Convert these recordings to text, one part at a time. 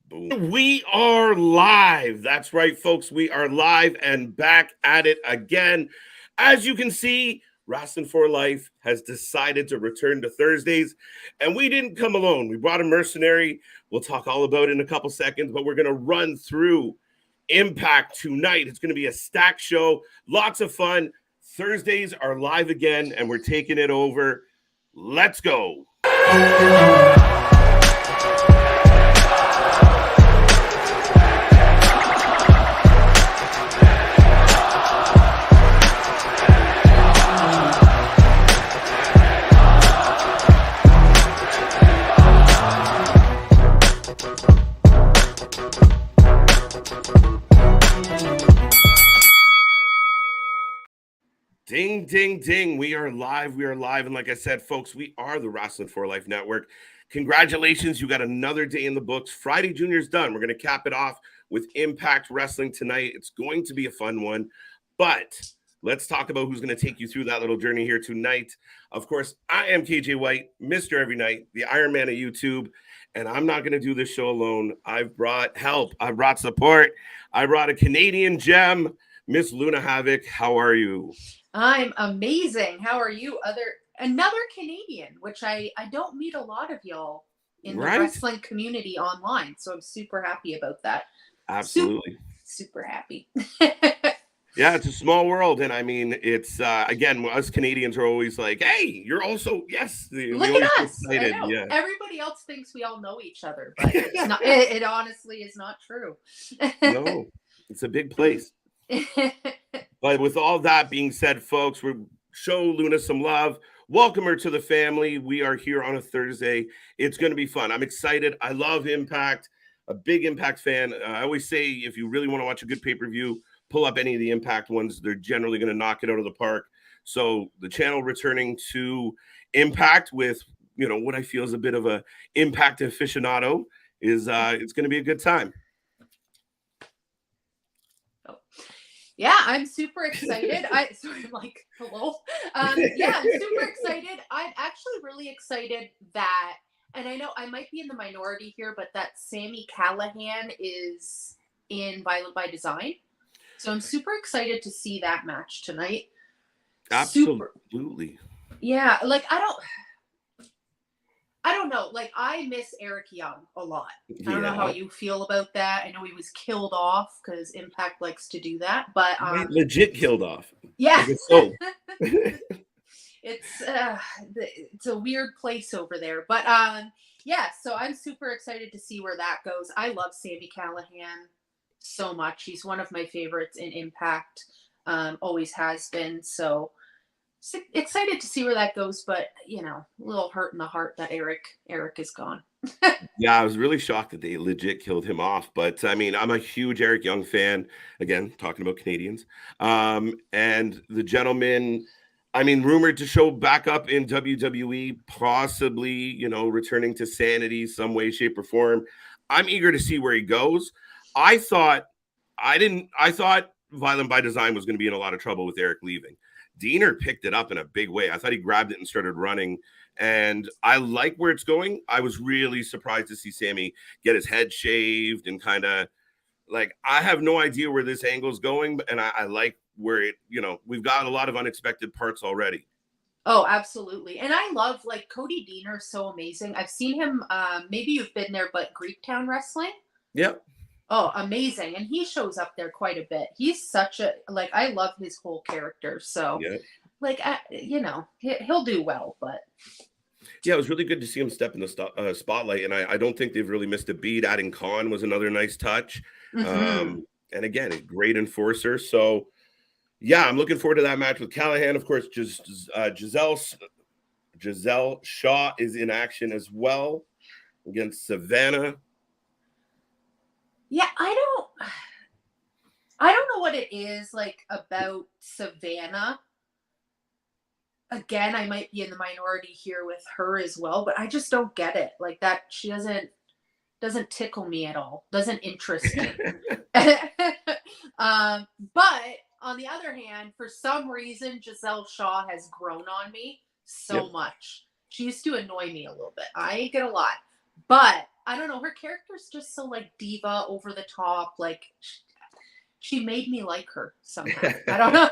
Boom. We are live. That's right, folks. We are live and back at it again. As you can see, Wrasslin for Life has decided to return to Thursdays, and we didn't come alone. We brought a mercenary. We'll talk all about it in a couple seconds, but we're going to run through Impact tonight. It's going to be a stack show. Lots of fun. Thursdays are live again, and we're taking it over. Let's go. Ding, ding, ding. We are live. We are live. And like I said, folks, we are the Wrasslin for Life Network. Congratulations. You got another day in the books. Friday Junior's done. We're going to cap it off with Impact Wrestling tonight. It's going to be a fun one. But let's talk about who's going to take you through that little journey here tonight. Of course, I am KJ White, Mr. Every Night, the Iron Man of YouTube. And I'm not going to do this show alone. I've brought help. I brought support. I brought a Canadian gem, Miss Luna Havoc. How are you? I'm amazing. How are you? Another Canadian, which I don't meet a lot of y'all in the wrestling community online. So I'm super happy about that. Absolutely. Super happy. Yeah, it's a small world. And I mean, it's, again, us Canadians are always like, hey, you're also, yes. Look at us. I know. Yeah. Everybody else thinks we all know each other, but it's not, it honestly is not true. No, it's a big place. But with all that being said, folks, we'll show Luna some love. Welcome her to the family. We are here on a Thursday. It's going to be fun. I'm excited. I love Impact. A big Impact fan. I always say if you really want to watch a good pay-per-view, pull up any of the Impact ones. They're generally going to knock it out of the park. So the channel returning to Impact with, you know, what I feel is a bit of a Impact aficionado is it's going to be a good time. Yeah, I'm super excited. I'm like, hello. Yeah, I'm super excited. I'm actually really excited that, and I know I might be in the minority here, but that Sami Callihan is in Violent by Design. So I'm super excited to see that match tonight. Absolutely. Yeah, like I don't know. Like, I miss Eric Young a lot. I don't know how you feel about that. I know he was killed off because Impact likes to do that, but legit killed off. Yeah. So. It's a weird place over there. But yeah, so I'm super excited to see where that goes. I love Sami Callihan so much. He's one of my favorites in Impact. Always has been. So excited to see where that goes, but you know, a little hurt in the heart that Eric is gone. Yeah, I was really shocked that they legit killed him off. But I mean, I'm a huge Eric Young fan. Again, talking about Canadians. And the gentleman, I mean, rumored to show back up in WWE, possibly, you know, returning to sanity some way, shape, or form. I'm eager to see where he goes. I thought Violent by Design was going to be in a lot of trouble with Eric leaving. Diener picked it up in a big way. I thought he grabbed it and started running, and I like where it's going. I was really surprised to see Sami get his head shaved and kind of like, I have no idea where this angle is going, and I like where it, you know, we've got a lot of unexpected parts already. Oh, absolutely. And I love, like, Cody Diener, so amazing. I've seen him, maybe you've been there, but Greektown Wrestling. Yep. Oh, amazing. And he shows up there quite a bit. He's such a, like, I love his whole character. So, like, you know, he'll do well, but. Yeah, it was really good to see him step in the spotlight. And I don't think they've really missed a beat. Adding Khan was another nice touch. Mm-hmm. And again, a great enforcer. So, yeah, I'm looking forward to that match with Callihan. Of course, just Giselle Shaw is in action as well against Savannah. Yeah, I don't know what it is like about Savannah. Again, I might be in the minority here with her as well, but I just don't get it. Like that, she doesn't tickle me at all. Doesn't interest me. But on the other hand, for some reason, Giselle Shaw has grown on me so much. She used to annoy me a little bit. I ain't gonna lie. But I don't know. Her character's just so like diva, over the top. Like she made me like her somehow. I don't know.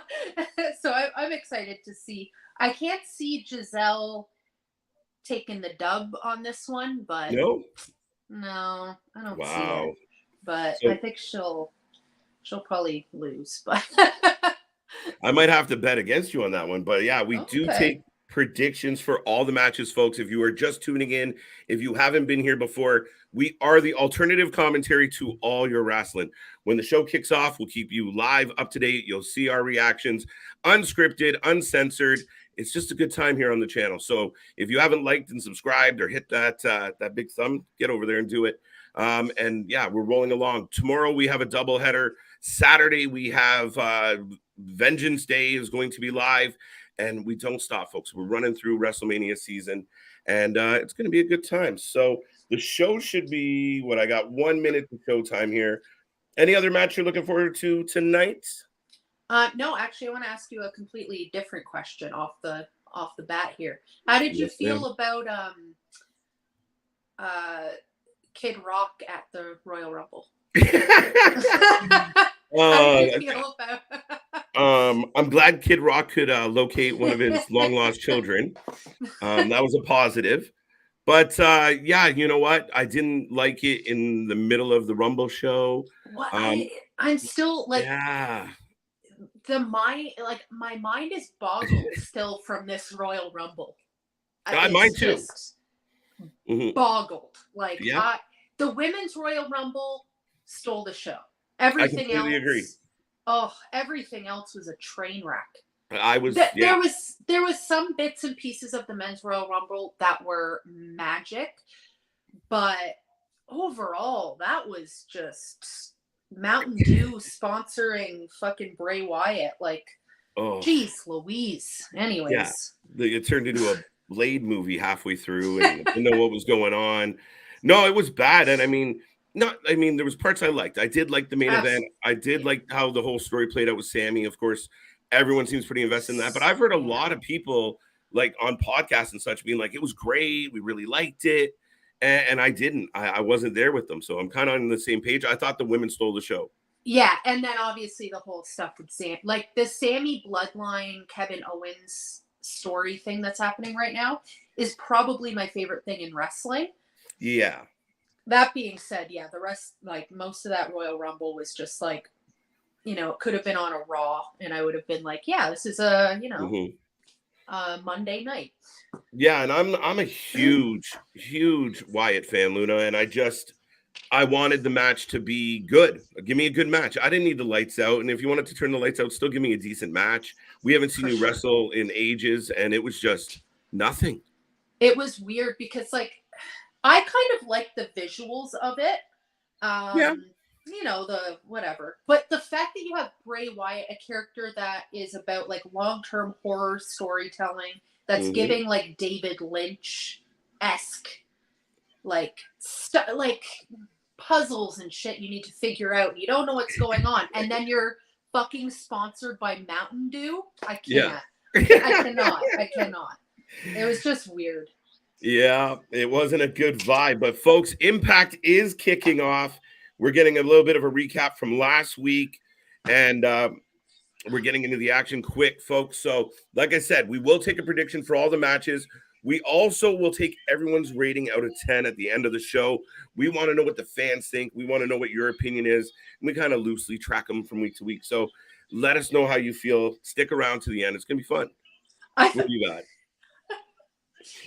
So I'm excited to see. I can't see Giselle taking the dub on this one, but No? no, I don't see Wow. it. But So I think she'll probably lose. But I might have to bet against you on that one. But yeah, we do okay. take predictions for all the matches, folks. If you are just tuning in, if you haven't been here before, we are the alternative commentary to all your wrestling. When the show kicks off, we'll keep you live, up to date. You'll see our reactions, unscripted, uncensored. It's just a good time here on the channel. So if you haven't liked and subscribed or hit that big thumb, get over there and do it. And yeah, we're rolling along. Tomorrow we have a double header. Saturday we have Vengeance Day is going to be live, and we don't stop, folks. We're running through WrestleMania season, and it's going to be a good time. So the show should be what I got 1 minute to showtime here. Any other match you're looking forward to tonight? No, actually, I want to ask you a completely different question off the bat here. How did you feel about Kid Rock at the Royal Rumble? How did you feel about? I'm glad Kid Rock could locate one of his long lost children. That was a positive. But yeah, you know what? I didn't like it in the middle of the Rumble show. What I'm still like, yeah. My mind is boggled still from this Royal Rumble. Mine too. Just boggled. Like, yeah. The women's Royal Rumble stole the show. Everything else, agree. Oh, everything else was a train wreck. There was some bits and pieces of the men's Royal Rumble that were magic, but overall, that was just Mountain Dew sponsoring fucking Bray Wyatt. Like, geez, Louise. Anyways, it turned into a Blade movie halfway through, and didn't know what was going on. No, it was bad, and I mean, there was parts I liked. I did like the main event. I did like how the whole story played out with Sami. Of course, everyone seems pretty invested in that. But I've heard a lot of people, like on podcasts and such, being like, it was great. We really liked it. And I didn't. I wasn't there with them. So I'm kind of on the same page. I thought the women stole the show. Yeah. And then obviously the whole stuff with Sam, like the Sami bloodline, Kevin Owens story thing that's happening right now is probably my favorite thing in wrestling. Yeah. That being said, yeah, the rest, like most of that Royal Rumble was just like, it could have been on a Raw, and I would have been like, yeah, this is a, Monday night. Yeah, and I'm a huge Wyatt fan, Luna, and I wanted the match to be good. Give me a good match. I didn't need the lights out, and if you wanted to turn the lights out, still give me a decent match. We haven't seen you wrestle in ages, and it was just nothing. It was weird because, like, I kind of like the visuals of it. Yeah. The whatever. But the fact that you have Bray Wyatt, a character that is about like long-term horror storytelling, that's giving like David Lynch-esque like puzzles and shit you need to figure out. You don't know what's going on. And then you're fucking sponsored by Mountain Dew. I can't. Yeah. I cannot. It was just weird. Yeah, it wasn't a good vibe. But folks, Impact is kicking off. We're getting a little bit of a recap from last week, and we're getting into the action quick, folks. So, like I said, we will take a prediction for all the matches. We also will take everyone's rating out of 10 at the end of the show. We want to know what the fans think. We want to know what your opinion is. And we kind of loosely track them from week to week. So let us know how you feel. Stick around to the end. It's going to be fun. What do you got?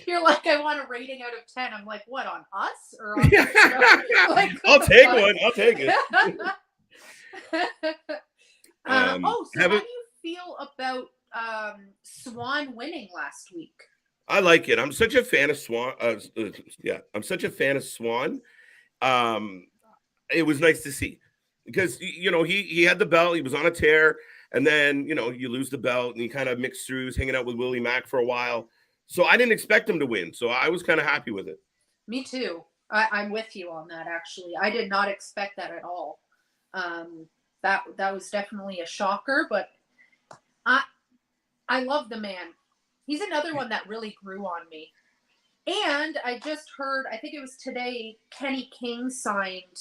You're like, I want a rating out of 10. I'm like, what, on us or on the show? Like, I'll take one. I'll take it. So how do you feel about Swan winning last week? I like it. I'm such a fan of Swan. I'm such a fan of Swan. It was nice to see because he had the belt. He was on a tear, and then you lose the belt, and he kind of mixed through. He was hanging out with Willie Mack for a while. So I didn't expect him to win. So I was kind of happy with it. Me too. I'm with you on that, actually. I did not expect that at all. That was definitely a shocker, but I love the man. He's another one that really grew on me. And I just heard, I think it was today, Kenny King signed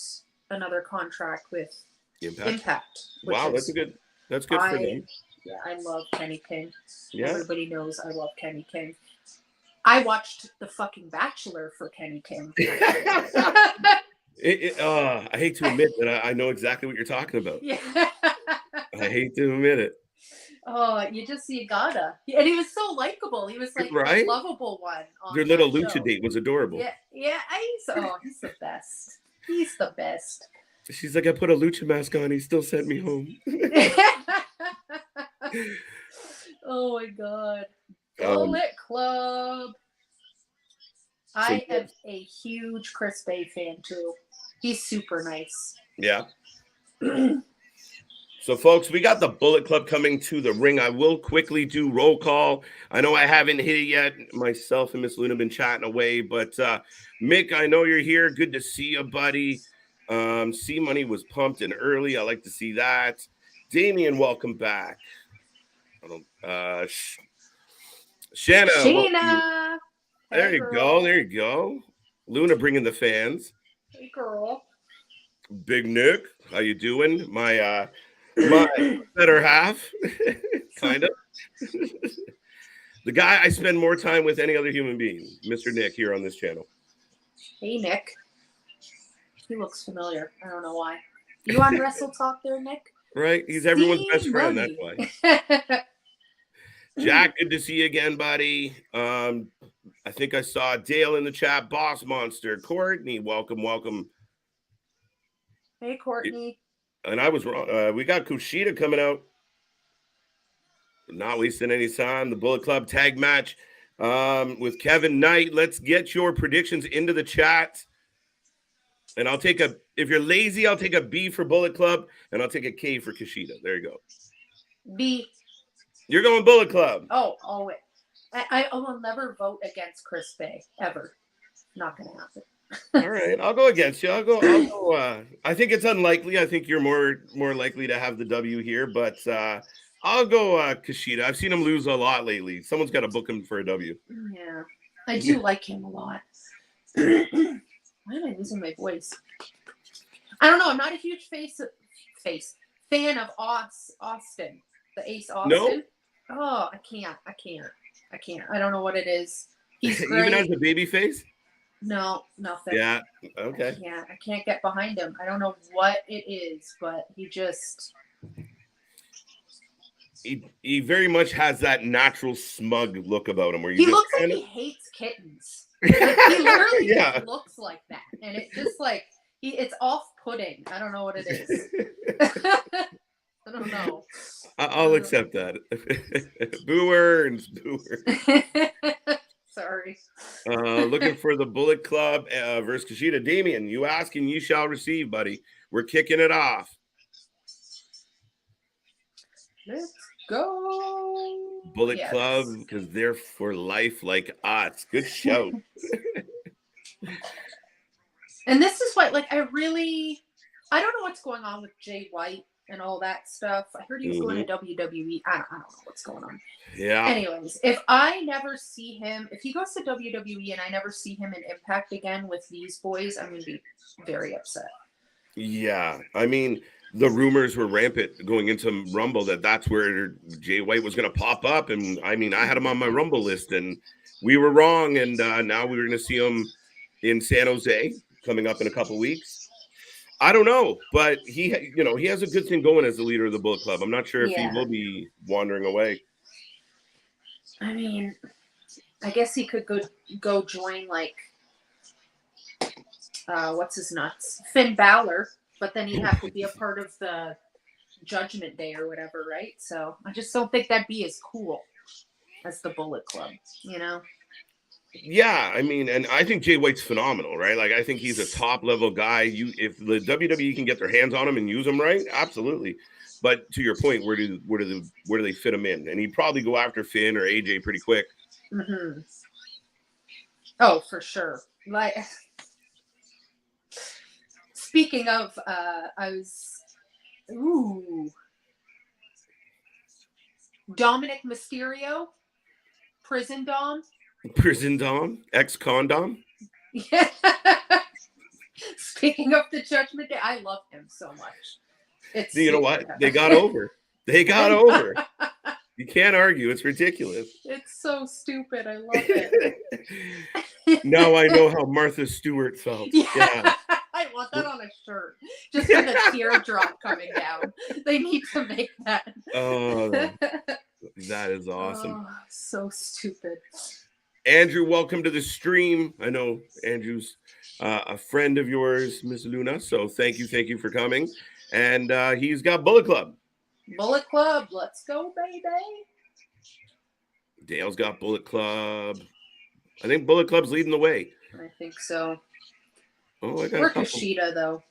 another contract with Impact. Wow, that's good for them. Yeah, I love Kenny King. Yeah. Everybody knows I love Kenny King. I watched The fucking Bachelor for Kenny King. I hate to admit that I know exactly what you're talking about. Yeah. I hate to admit it. Oh, you gotta. And he was so likable. He was like the lovable one. Their little lucha date was adorable. Yeah. He's the best. He's the best. She's like, I put a lucha mask on. He still sent me home. Oh my God. Bullet Club. I am a huge Chris Bay fan too. He's super nice. Yeah. So, folks, we got the Bullet Club coming to the ring. I will quickly do roll call. I know I haven't hit it yet. Myself and Miss Luna have been chatting away. But, Mick, I know you're here. Good to see you, buddy. C-Money was pumped in early. I like to see that. Damien, welcome back. Shanna. There you go. There you go. Luna bringing the fans. Hey, girl. Big Nick, how you doing? My better half, kind of. The guy I spend more time with any other human being, Mr. Nick, here on this channel. Hey, Nick. He looks familiar. I don't know why. You on Wrestle Talk there, Nick? Right. He's everyone's best friend. That's why. Jack, good to see you again, buddy. I think I saw Dale in the chat. Boss Monster. Courtney, welcome. Hey, Courtney. And I was wrong. We got KUSHIDA coming out. Not wasting any time. The Bullet Club tag match with Kevin Knight. Let's get your predictions into the chat. And if you're lazy, I'll take a B for Bullet Club, and I'll take a K for KUSHIDA. There you go. B. You're going Bullet Club. Oh, wait. I will never vote against Chris Bay, ever. Not going to happen. All right, I'll go against you. I'll go. I think it's unlikely. I think you're more likely to have the W here, but I'll go KUSHIDA. I've seen him lose a lot lately. Someone's got to book him for a W. Yeah, I do like him a lot. Why am I losing my voice? I don't know. I'm not a huge fan of Austin, the Ace Austin. No? Oh, I can't. I don't know what it is. He's great. Even as a baby face? No, nothing. Yeah. Okay. Yeah, I can't get behind him. I don't know what it is, but he just. He very much has that natural smug look about him, where he looks like he hates kittens. Like, he literally just looks like that, and it just like it's off-putting. I don't know what it is. I don't know. I'll accept that. Booer. Sorry. Looking for the Bullet Club versus KUSHIDA. Damien, you ask and you shall receive, buddy. We're kicking it off. Let's go. Bullet Club, because they're for life like us. Good show. And this is what, I don't know what's going on with Jay White and all that stuff. I heard he was going to WWE. I don't know what's going on. Yeah. Anyways, if I never see him, if he goes to WWE and I never see him in Impact again with these boys, I'm going to be very upset. Yeah. I mean, the rumors were rampant going into Rumble that's where Jay White was going to pop up. And I mean, I had him on my Rumble list and we were wrong. And now we're going to see him in San Jose coming up in a couple weeks. I don't know, but he has a good thing going as the leader of the Bullet Club. I'm not sure if he will be wandering away. I mean, I guess he could go join what's his nuts? Finn Balor, but then he'd have to be a part of the Judgment Day or whatever, right? So I just don't think that'd be as cool as the Bullet Club, Yeah, I mean, and I think Jay White's phenomenal, right? I think he's a top level guy. If the WWE can get their hands on him and use him right, absolutely. But to your point, where do they fit him in? And he'd probably go after Finn or AJ pretty quick. Mm-hmm. Oh, for sure. Speaking of, Dominic Mysterio, Prison Dom. Prison Dom, ex-condom. Yeah. Speaking of the Judgment Day, I love him so much. You know what? They got over. They got over. You can't argue. It's ridiculous. It's so stupid. I love it. Now I know how Martha Stewart felt. Yeah. I want that on a shirt. Just with a teardrop coming down. They need to make that. Oh, that is awesome. Oh, so stupid. Andrew, welcome to the stream. I know Andrew's a friend of yours, Miss Luna. So thank you for coming. And he's got Bullet Club. Bullet Club, let's go, baby. Dale's got Bullet Club. I think Bullet Club's leading the way. I think so. Oh, I got Or KUSHIDA, though.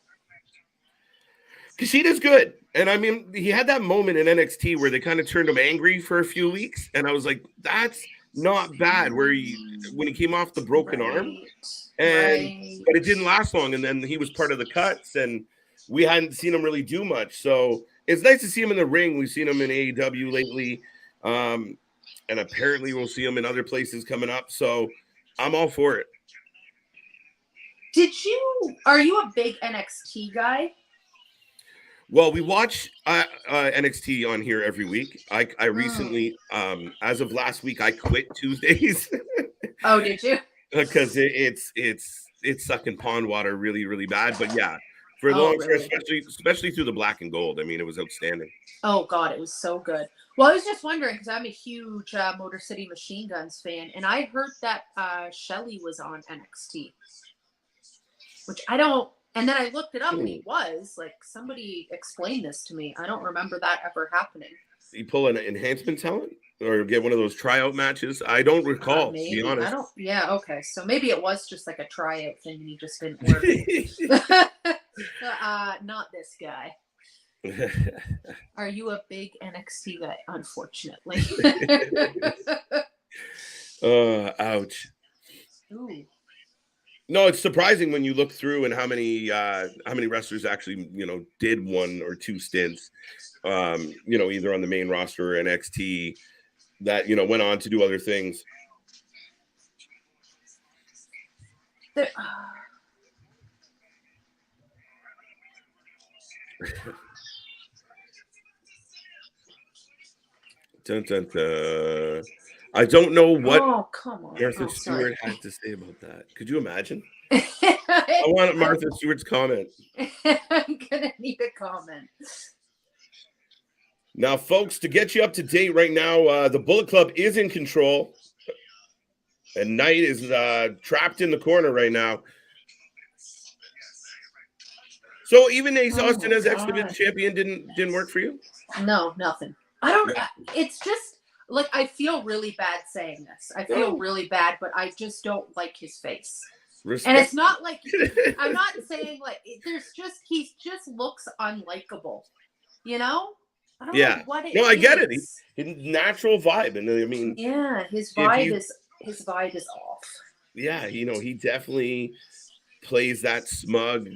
KUSHIDA's good. And I mean, he had that moment in NXT where they kind of turned him angry for a few weeks. And I was like, that's not bad. When he came off the broken arm. And but it didn't last long. And then he was part of the cuts. And we hadn't seen him really do much. So it's nice to see him in the ring. We've seen him in AEW lately. And apparently we'll see him in other places coming up. So I'm all for it. Are you a big NXT guy? Well, we watch NXT on here every week. I recently, as of last week, I quit Tuesdays. Oh, did you? Because it's sucking pond water really, really bad. But yeah, for a long time, especially through the black and gold. I mean, it was outstanding. Oh God, it was so good. Well, I was just wondering because I'm a huge Motor City Machine Guns fan, and I heard that Shelley was on NXT, which I don't. And then I looked it up, and he was like, somebody explained this to me. I don't remember that ever happening. You pull an enhancement talent or get one of those tryout matches? I don't recall, to be honest. Yeah, okay. So maybe it was just like a tryout thing, and he just didn't work. Not this guy. Are you a big NXT guy? Unfortunately. Ouch. Ooh. No, it's surprising when you look through and how many wrestlers actually, did one or two stints, either on the main roster or NXT that, went on to do other things. Dun, dun, dun. I don't know what Martha Stewart had to say about that. Could you imagine? I want Martha Stewart's comment. I'm gonna need a comment. Now, folks, to get you up to date right now, the Bullet Club is in control, and Knight is trapped in the corner right now. So even Ace Austin as X-Division champion didn't work for you? No, nothing. I don't. It's just. Like, I feel really bad saying this. I feel really bad, but I just don't like his face. Respect. And it's not like, I'm not saying like, he just looks unlikable. I don't know what it is. No, I get it. His natural vibe. And I mean. Yeah, his vibe is off. Yeah, he definitely plays that smug,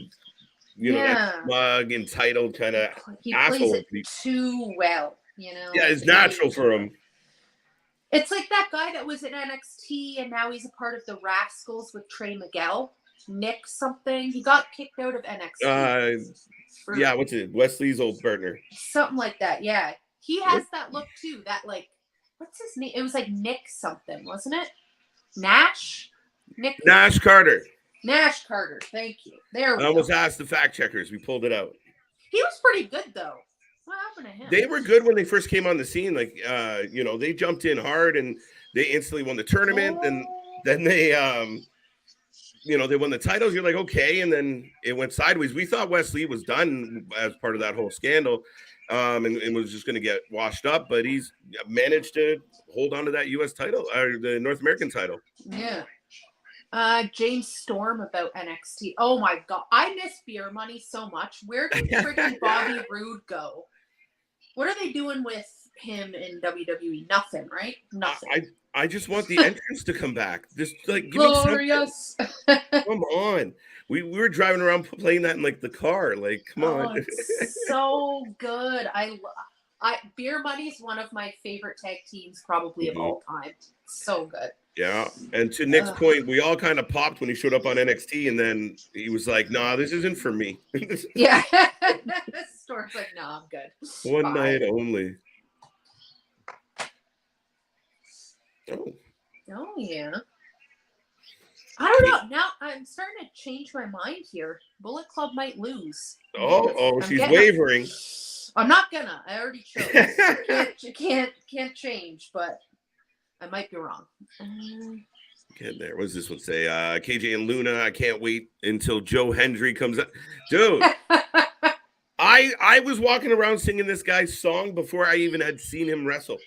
that smug, entitled kind of asshole. He plays it too well, Yeah, it's natural for him. It's like that guy that was in NXT and now he's a part of the Rascals with Trey Miguel. Nick something. He got kicked out of NXT. What's it? Wesley's old partner. Something like that, yeah. He has that look too. That what's his name? It was like Nick something, wasn't it? Nash? Nash Carter. Nash Carter, thank you. There we go. I almost asked the fact checkers. We pulled it out. He was pretty good though. What happened to him? They were good when they first came on the scene. Like, they jumped in hard and they instantly won the tournament. And then they, they won the titles. You're like, okay. And then it went sideways. We thought Wesley was done as part of that whole scandal and was just going to get washed up. But he's managed to hold on to that U.S. title or the North American title. Yeah. James Storm about NXT. Oh, my God. I miss Beer Money so much. Where did freaking Bobby Roode go? What are they doing with him in WWE? Nothing, right? Nothing. I just want the entrance to come back. Just give glorious. Me something. Come on. We were driving around playing that in the car. Come on. It's so good. Beer Money's one of my favorite tag teams probably of all time. So good. Yeah. And to Nick's point, we all kind of popped when he showed up on NXT, and then he was like, nah, this isn't for me. Yeah. Storm's like, no, I'm good. One night only. Oh, yeah. I don't know. Now I'm starting to change my mind here. Bullet Club might lose. She's wavering. I'm not gonna. I already chose. can't change, but I might be wrong. Get there. What does this one say? KJ and Luna. I can't wait until Joe Hendry comes up. Dude, I was walking around singing this guy's song before I even had seen him wrestle.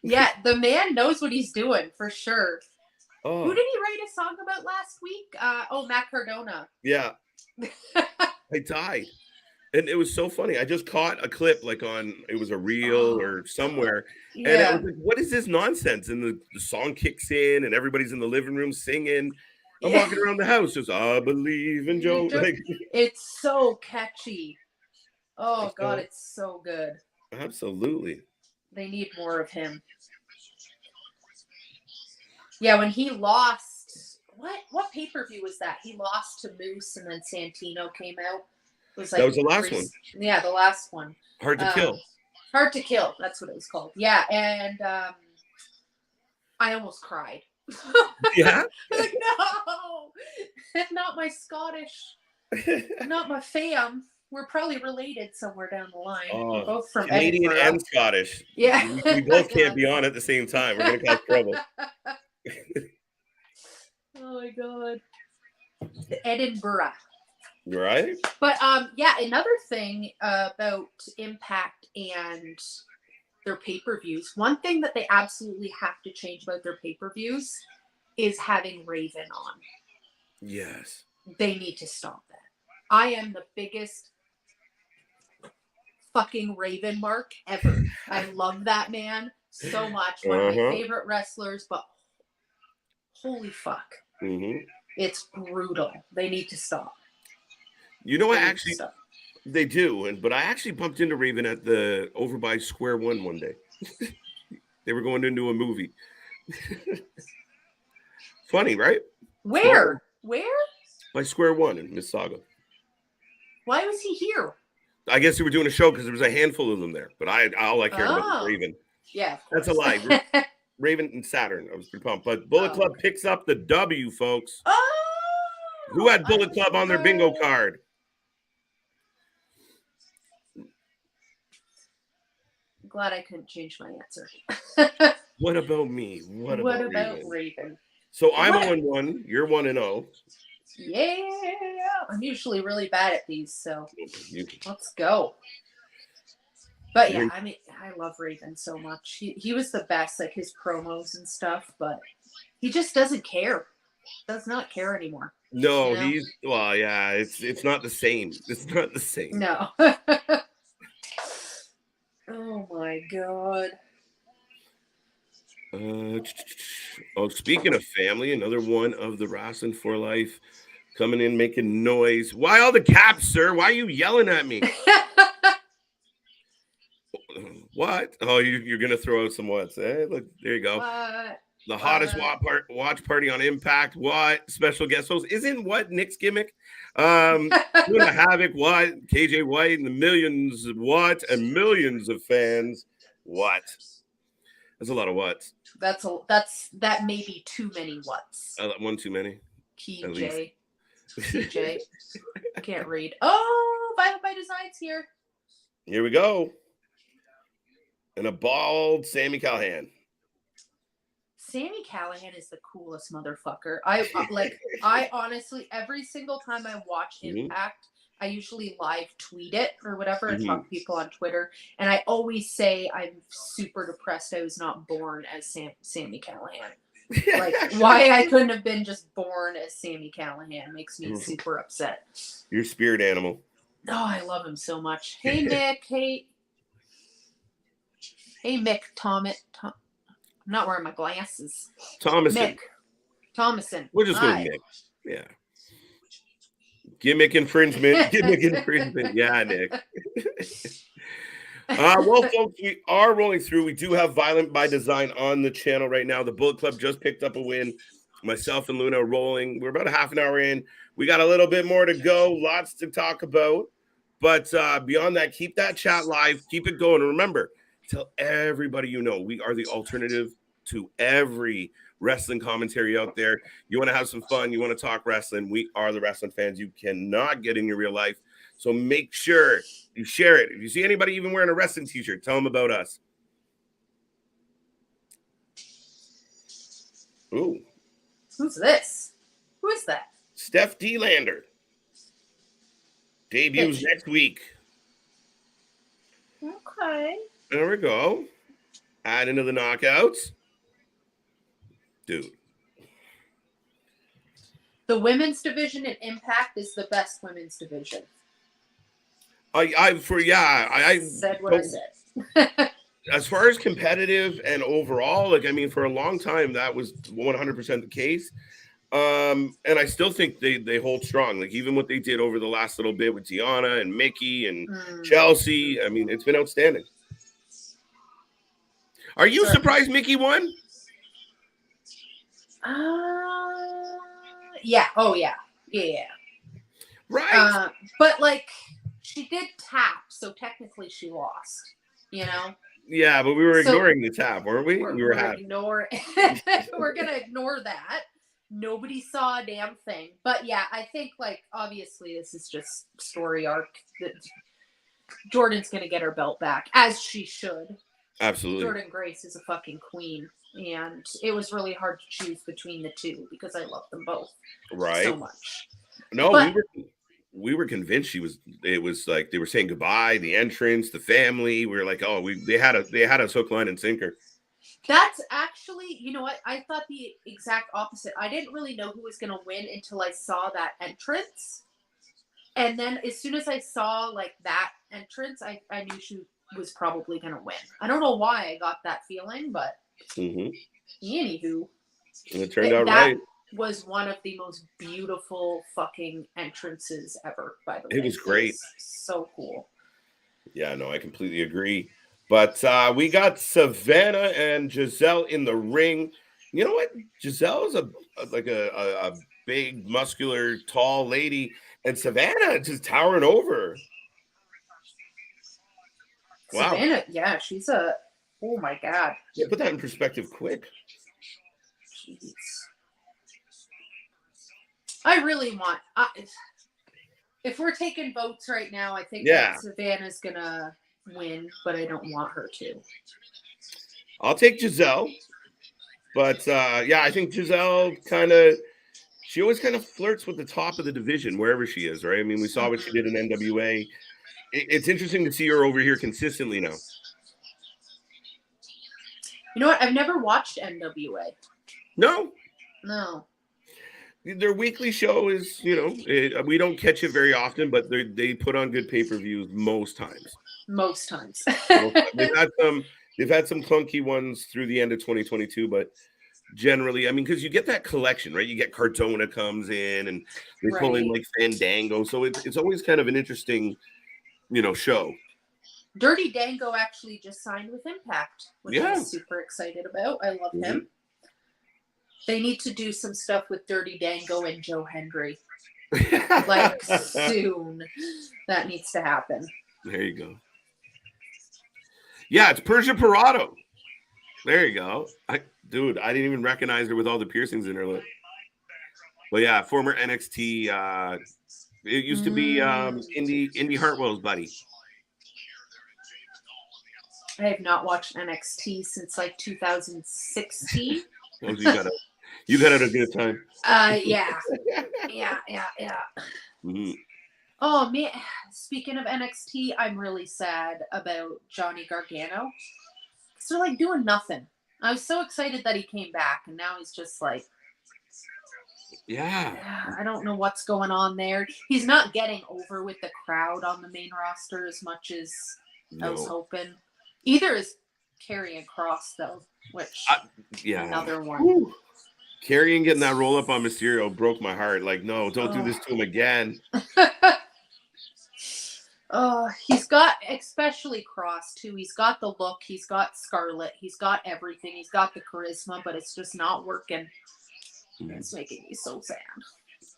Yeah, the man knows what he's doing for sure. Oh. Who did he write a song about last week? Matt Cardona. Yeah. I died. And it was so funny. I just caught a clip it was a reel or somewhere. Yeah. And I was like, what is this nonsense? And the song kicks in and everybody's in the living room singing. I'm walking around the house just, I believe in Joe. It's so catchy. Oh, God, it's so good. Absolutely. They need more of him. Yeah, when he lost, what pay-per-view was that? He lost to Moose and then Santino came out. It was that was the last one. Yeah, the last one. Hard to Kill. Hard to Kill. That's what it was called. Yeah, and I almost cried. Yeah? Like, no! Not my Scottish. Not my fam. We're probably related somewhere down the line. We're both from Canadian Edinburgh. and Scottish. Yeah. We both can't be on at the same time. We're going to cause trouble. Oh my God. Edinburgh. Right? But another thing about Impact and their pay-per-views, one thing that they absolutely have to change about their pay-per-views is having Raven on. Yes. They need to stop that. I am the biggest fucking Raven mark ever. I love that man so much. One of my favorite wrestlers, but holy fuck. Mm-hmm. It's brutal. They need to stop. You know what? Actually, they do. But I actually bumped into Raven at the over by Square one day. They were going into a movie. Funny, right? Where? By Square One in Mississauga. Why was he here? I guess they were doing a show because there was a handful of them there. But all I cared about was Raven. Yeah, that's a lie. Raven and Saturn. I was pretty pumped. But Bullet Club picks up the W, folks. Oh! Who had Bullet Club on their bingo card? I'm glad I couldn't change my answer. What about me? What about Raven? So I'm 0-1. You're 1-0. Yeah. I'm usually really bad at these, so let's go. But yeah, I mean, I love Raven so much. He was the best, like his promos and stuff, but he just doesn't care. Does not care anymore. No, you know? It's not the same. It's not the same. No. Oh my God. Speaking of family, another one of the Wrasslin for Life coming in making noise. Why all the caps, sir? Why are you yelling at me? What? Oh, you're gonna throw out some what's? Look, there you go. The hottest watch party on Impact. What special guest host? Isn't what Nick's gimmick? Doing the Havoc. What KJ White and the millions of what and millions of fans. What? That's a lot of whats. That may be too many whats. One too many. KJ. CJ. Can't read. Oh, Vital by Design's here. Here we go. And a bald Sami Callihan. Sami Callihan is the coolest motherfucker. I honestly, every single time I watch Impact, I usually live tweet it or whatever and talk to people on Twitter. And I always say I'm super depressed I was not born as Sami Callihan. Like, why I couldn't have been just born as Sami Callihan makes me super upset. Your spirit animal. Oh, I love him so much. Hey, Nick. Hey, Mick. I'm not wearing my glasses. Thomason. Mick. Thomason. We'll just go with Nick. Yeah. Gimmick infringement. Yeah, Nick. Well, folks, we are rolling through. We do have Violent by Design on the channel right now. The Bullet Club just picked up a win. Myself and Luna are rolling. We're about a half an hour in. We got a little bit more to go. Lots to talk about. But beyond that, keep that chat live. Keep it going. And remember, tell everybody you know we are the alternative to every wrestling commentary out there. You want to have some fun. You want to talk wrestling. We are the wrestling fans you cannot get in your real life. So make sure you share it. If you see anybody even wearing a wrestling t-shirt, tell them about us. Ooh. Who's this? Who is that? Steph D. Lander. Debuts next week. Okay. There we go. Add into the knockouts. Dude. The women's division in Impact is the best women's division. I said what I said. As far as competitive and overall, like, I mean, for a long time, that was 100% the case. And I still think they hold strong. Like, even what they did over the last little bit with Tiana and Mickie and Chelsea, I mean, it's been outstanding. Are you surprised Mickie won? Yeah. Oh, yeah. Yeah. Right. But, like, she did tap, so technically she lost, you know? Yeah, but we were ignoring the tap, weren't we? We're going to ignore that. Nobody saw a damn thing. But, yeah, I think, like, obviously this is just story arc. That Jordan's going to get her belt back, as she should. Absolutely. Jordan Grace is a fucking queen. And it was really hard to choose between the two because I love them both so much. No, we were convinced it was like they were saying goodbye, the entrance, the family. We were like, oh, they had us hook, line, and sinker. That's actually, you know what? I thought the exact opposite. I didn't really know who was gonna win until I saw that entrance. And then as soon as I saw like that entrance, I knew she was probably gonna win. I don't know why I got that feeling, but anywho. And it turned out right. Was one of the most beautiful fucking entrances ever, by the way. It was great. So cool. Yeah, no, I completely agree. But we got Savannah and Giselle in the ring. You know what? Giselle is a big, muscular, tall lady, and Savannah just towering over. Wow. Savannah, yeah, she's oh my God. Yeah, put that in perspective quick. Jeez. I really want. If we're taking votes right now, I think that Savannah's gonna win, but I don't want her to. I'll take Giselle, but I think Giselle she always kind of flirts with the top of the division wherever she is, right? I mean, we saw what she did in NWA. It's interesting to see her over here consistently now. You know what? I've never watched NWA. No. No. Their weekly show is, we don't catch it very often, but they put on good pay-per-views most times. They've had some clunky ones through the end of 2022, but generally, I mean, because you get that collection, right? You get Cardona comes in and they pull in like Fandango, so it's always kind of an interesting, show. Dirty Dango actually just signed with Impact, which I'm super excited about. I love him. They need to do some stuff with Dirty Dango and Joe Hendry. Like, soon. That needs to happen. There you go. Yeah, it's Persia Parado. There you go. I didn't even recognize her with all the piercings in her lip. But yeah, former NXT. It used to be Indy Hartwell's buddy. I have not watched NXT since like 2016. Well, you got it a good time. Yeah. Mm-hmm. Oh man, speaking of NXT, I'm really sad about Johnny Gargano. Because they're like doing nothing. I was so excited that he came back, and now he's just like, I don't know what's going on there. He's not getting over with the crowd on the main roster as much as I was hoping. Either is Karrion Kross though, which another one. Woo. Karrion getting that roll up on Mysterio broke my heart. Like, no, don't do this to him again. He's got, especially Cross too. He's got the look. He's got Scarlet. He's got everything. He's got the charisma, but it's just not working. It's making me so sad.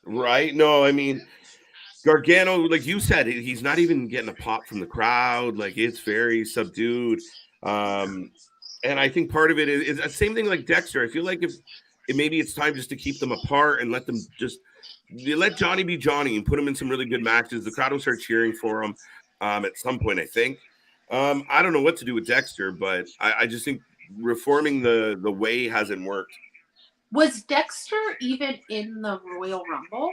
Right? No, I mean, Gargano, like you said, he's not even getting a pop from the crowd. Like, it's very subdued. And I think part of it is the same thing like Dexter. I feel like if maybe it's time just to keep them apart and let them just let Johnny be Johnny and put him in some really good matches. The crowd will start cheering for him at some point, I think. I don't know what to do with Dexter, but I just think reforming the way hasn't worked. Was Dexter even in the Royal Rumble?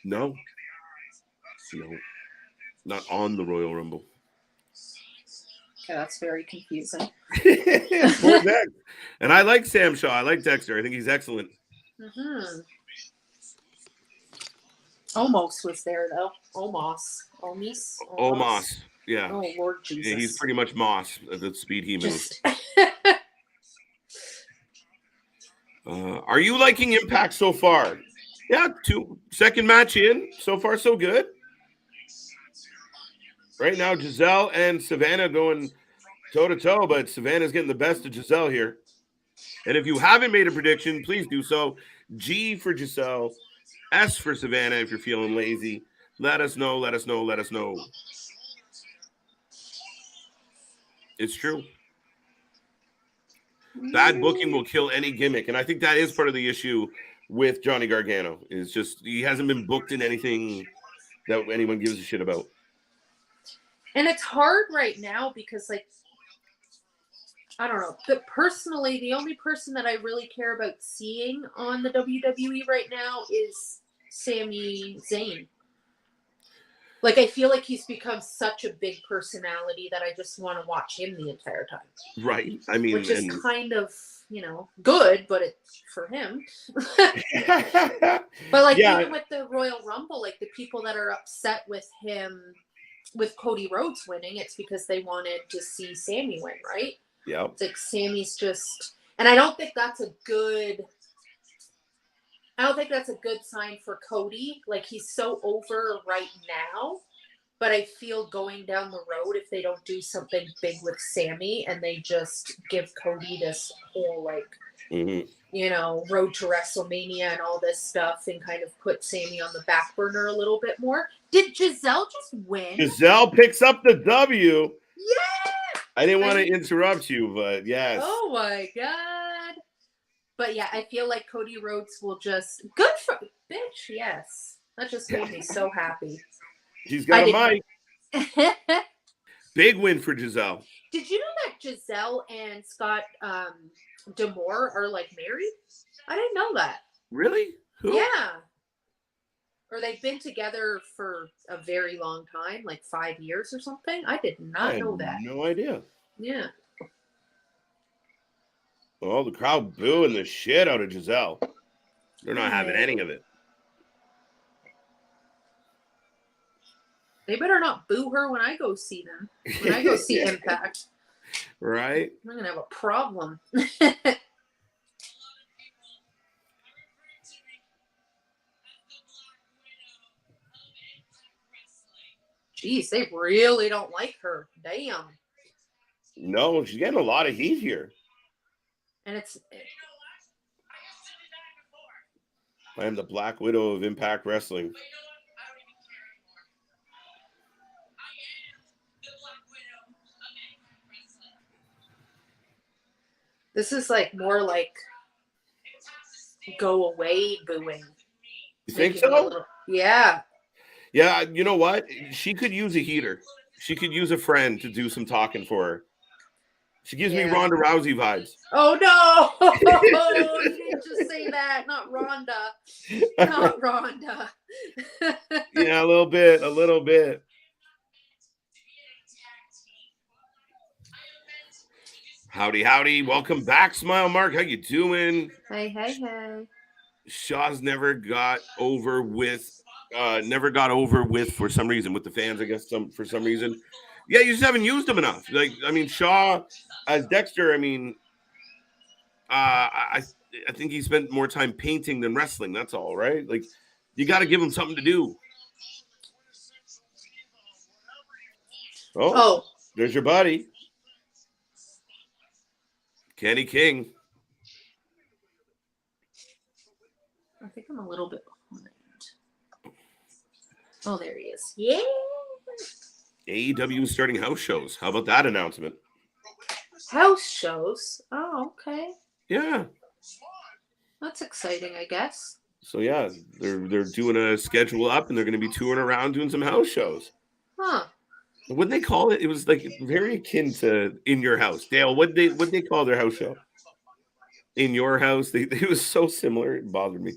No, not on the Royal Rumble. Okay, that's very confusing. Poor Dex. And I like Sam Shaw. I like Dexter. I think he's excellent. Mm-hmm. Omos was there, though. Omos. Yeah. Oh, Lord Jesus. Yeah, he's pretty much Moss at the speed he moves. Are you liking Impact so far? Yeah, second match in. So far, so good. Right now, Giselle and Savannah going toe-to-toe, but Savannah's getting the best of Giselle here. And if you haven't made a prediction, please do so. G for Giselle, S for Savannah if you're feeling lazy. Let us know. It's true. Bad booking will kill any gimmick. And I think that is part of the issue with Johnny Gargano. Is just he hasn't been booked in anything that anyone gives a shit about. And it's hard right now because, like, I don't know. But personally, the only person that I really care about seeing on the WWE right now is Sami Zayn. Like, I feel like he's become such a big personality that I just want to watch him the entire time. Right. I mean, which is kind of, good, but it's for him. But, like, even with the Royal Rumble, like, the people that are upset with him, with Cody Rhodes winning, it's because they wanted to see Sami win, right? Yeah. It's like Sammy's just, and I don't think that's a good sign for Cody. Like, he's so over right now, but I feel going down the road, if they don't do something big with Sami and they just give Cody this whole, like, road to WrestleMania and all this stuff and kind of put Sami on the back burner a little bit more. Did Giselle just win? Giselle picks up the W. Yeah! I didn't want to interrupt you, but yes. Oh my God. But yeah, I feel like Cody Rhodes will just good for bitch, yes. That just made me so happy. He's got a mic. Big win for Giselle. Did you know that Giselle and Scott D'Amore are, like, married? I didn't know that. Really? Who? Yeah. Or they've been together for a very long time, like 5 years or something. I did not know that. No idea. Yeah. Oh, the crowd booing the shit out of Giselle. They're not having any of it. They better not boo her when I go see them. When I go see Impact. Right? I'm going to have a problem. Jeez, they really don't like her. Damn. No, she's getting a lot of heat here. And it's... I am the Black Widow of Impact Wrestling. This is, like, more like go away booing. You think so? Yeah. Yeah, you know what? She could use a heater. She could use a friend to do some talking for her. She gives me Ronda Rousey vibes. Oh, no. You didn't just say that. Not Ronda. Not Ronda. Yeah, a little bit. Howdy. Welcome back, Smile Mark. How you doing? Hey. Shaw's never got over with for some reason with the fans, I guess, for some reason. Yeah, you just haven't used him enough. Like, I mean, Shaw as Dexter, I mean, I think he spent more time painting than wrestling. That's all, right? Like, you got to give him something to do. Oh, there's your buddy. Kenny King. I think I'm a little bit behind. Oh, there he is. Yeah. AEW is starting house shows. How about that announcement? House shows? Oh, okay. Yeah. That's exciting, I guess. So yeah, they're doing a schedule up, and they're going to be touring around doing some house shows. Huh. What they call it? It was like very akin to In Your House. Dale, what they call their house show? In Your House. It was so similar. It bothered me.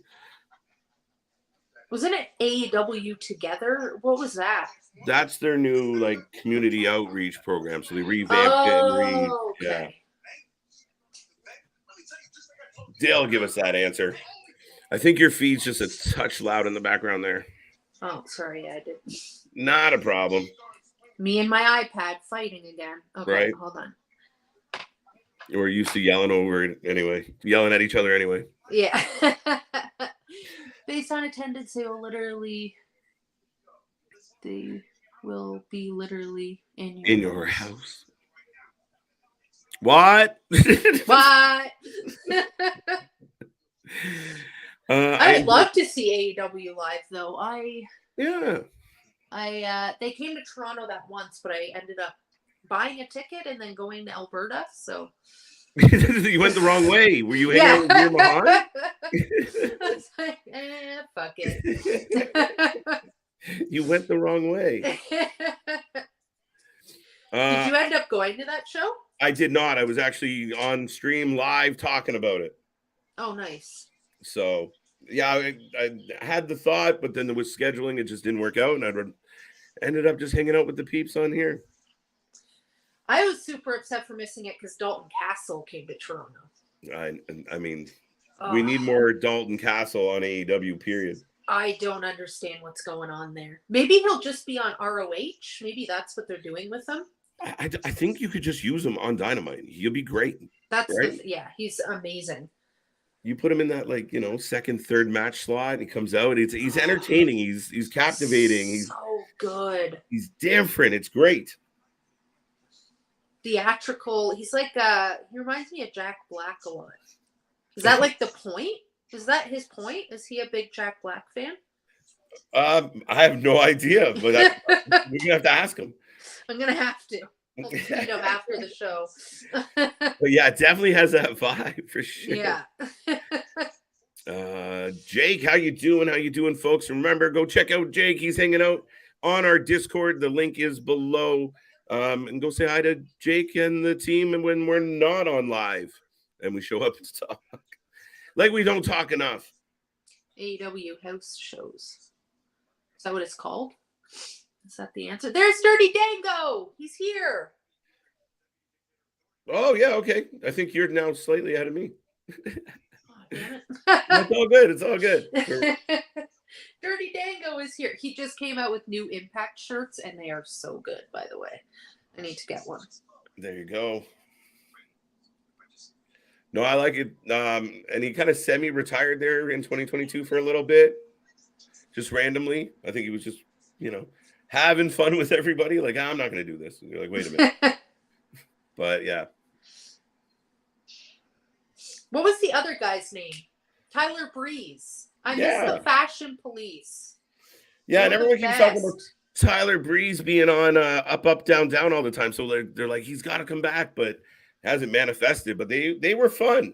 Wasn't it AEW Together? What was that? That's their new like community outreach program. So they revamped it and okay. Yeah. Dale, give us that answer. I think your feed's just a touch loud in the background there. Oh, sorry, I did. Not a problem. Me and my iPad fighting again. Okay, right. Hold on. We're used to yelling over it anyway. Yelling at each other anyway. Yeah. Based on attendance, they will be literally in your house. What? What? I'd love to see AEW live, though. They came to Toronto that once, but I ended up buying a ticket and then going to Alberta. So you went the wrong way. Were you hanging out with your mom? I was like, fuck it. You went the wrong way. Did you end up going to that show? I did not. I was actually on stream live talking about it. Oh, nice. So, yeah, I had the thought, but then there was scheduling. It just didn't work out, and I ended up just hanging out with the peeps on here. I was super upset for missing it because Dalton Castle came to Toronto. I mean, we need more Dalton Castle on AEW, period. I don't understand what's going on there. Maybe he'll just be on ROH. Maybe that's what they're doing with him. I think you could just use him on Dynamite. He'll be great. That's right? He's amazing. You put him in that second, third match slot. He comes out. He's entertaining. He's captivating. He's so good. He's different. It's great. Theatrical. He's like he reminds me of Jack Black a lot. Is that like the point? Is that his point? Is he a big Jack Black fan? I have no idea, but we're gonna have to ask him. I'm gonna have to. I'll tweet him after the show. But yeah, it definitely has that vibe for sure. Yeah. Jake, how you doing? How you doing, folks? Remember, go check out Jake. He's hanging out on our Discord. The link is below. And go say hi to Jake and the team. And when we're not on live and we show up to talk, like we don't talk enough. AEW house shows. Is that what it's called? Is that the answer? There's Dirty Dango. He's here. Oh, yeah. Okay. I think you're now slightly ahead of me. Oh, damn it. It's all good. It's all good. Dirty Dango is here. He just came out with new Impact shirts, and they are so good, by the way. I need to get one. There you go. No, I like it. And he kind of semi-retired there in 2022 for a little bit. Just randomly. I think he was just, having fun with everybody. Like, I'm not going to do this. And you're like, wait a minute. But, yeah. What was the other guy's name? Tyler Breeze. I miss the Fashion Police. Yeah, and everyone keeps talking about Tyler Breeze being on up, up, down, down all the time. So they're like, he's got to come back, but hasn't manifested. But they were fun.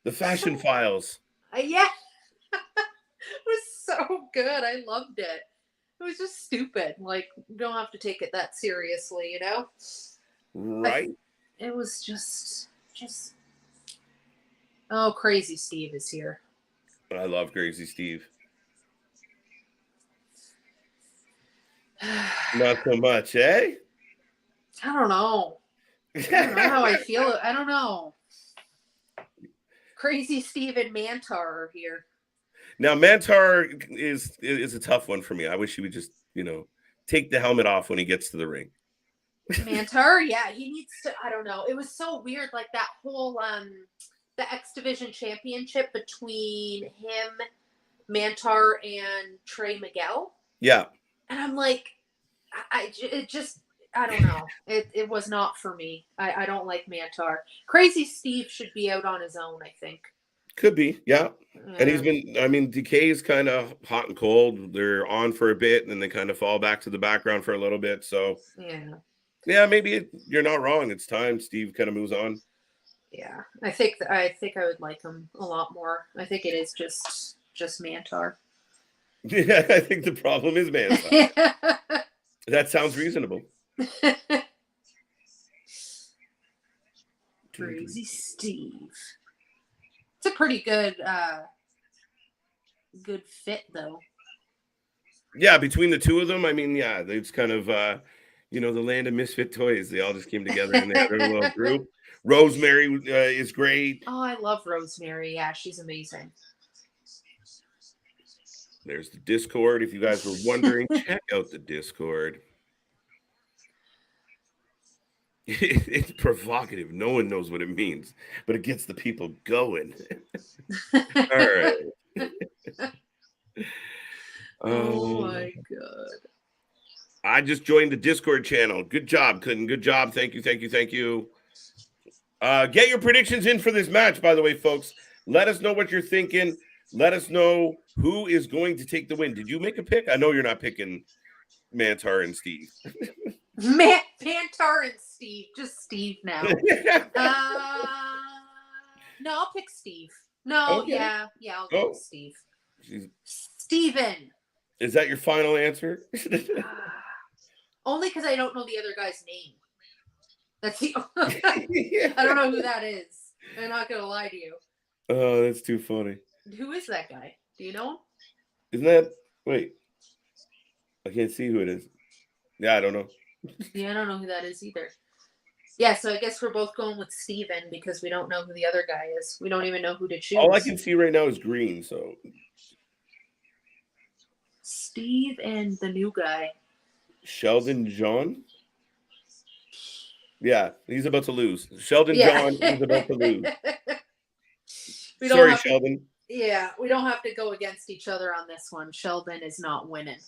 The Fashion Files. Yeah. It was so good. I loved it. It was just stupid. Like, you don't have to take it that seriously, Right. It was just. Oh, Crazy Steve is here. I love Crazy Steve. Not so much, eh? I don't know. I don't know how I feel. I don't know. Crazy Steve and Mantar are here. Now, Mantar is a tough one for me. I wish he would just, take the helmet off when he gets to the ring. Mantar, yeah, he needs to. I don't know. It was so weird, like that whole the X Division Championship between him, Mantar, and Trey Miguel. Yeah. And I'm like, I don't know. It was not for me. I don't like Mantar. Crazy Steve should be out on his own, I think. Could be, yeah. And he's Yeah. been, I mean, Decay is kind of hot and cold. They're on for a bit and then they kind of fall back to the background for a little bit. So, Yeah. maybe you're not wrong. It's time Steve kind of moves on. Yeah. I think I would like him a lot more. I think it is just Mantar. Yeah, I think the problem is Mantar. That sounds reasonable. Crazy Steve. It's a pretty good fit though. Yeah, between the two of them, I mean, yeah, it's kind of the land of misfit toys. They all just came together and they had their little group. Rosemary is great. Oh, I love Rosemary. Yeah, she's amazing. There's the Discord. If you guys were wondering, check out the Discord. It's provocative. No one knows what it means, but it gets the people going. All right. Oh my God. I just joined the Discord channel. Good job, Clinton. Good job. Thank you. Get your predictions in for this match, by the way, folks. Let us know what you're thinking. Let us know who is going to take the win. Did you make a pick? I know you're not picking Mantar and Steve. Mantar and Steve. Just Steve now. No, I'll pick Steve. No, okay. Yeah, I'll go with Steve. Steven. Is that your final answer? Only because I don't know the other guy's name. That's the I don't know who that is. I'm not gonna lie to you. Oh, that's too funny. Who is that guy? Do you know him? Isn't that wait? I can't see who it is. Yeah, I don't know. Yeah, I don't know who that is either. Yeah, so I guess we're both going with Steven because we don't know who the other guy is. We don't even know who to choose. All I can see right now is green, so Steve and the new guy. Sheldon John? Yeah, he's about to lose. Sheldon John is about to lose. Sorry, Sheldon. Yeah, we don't have to go against each other on this one. Sheldon is not winning.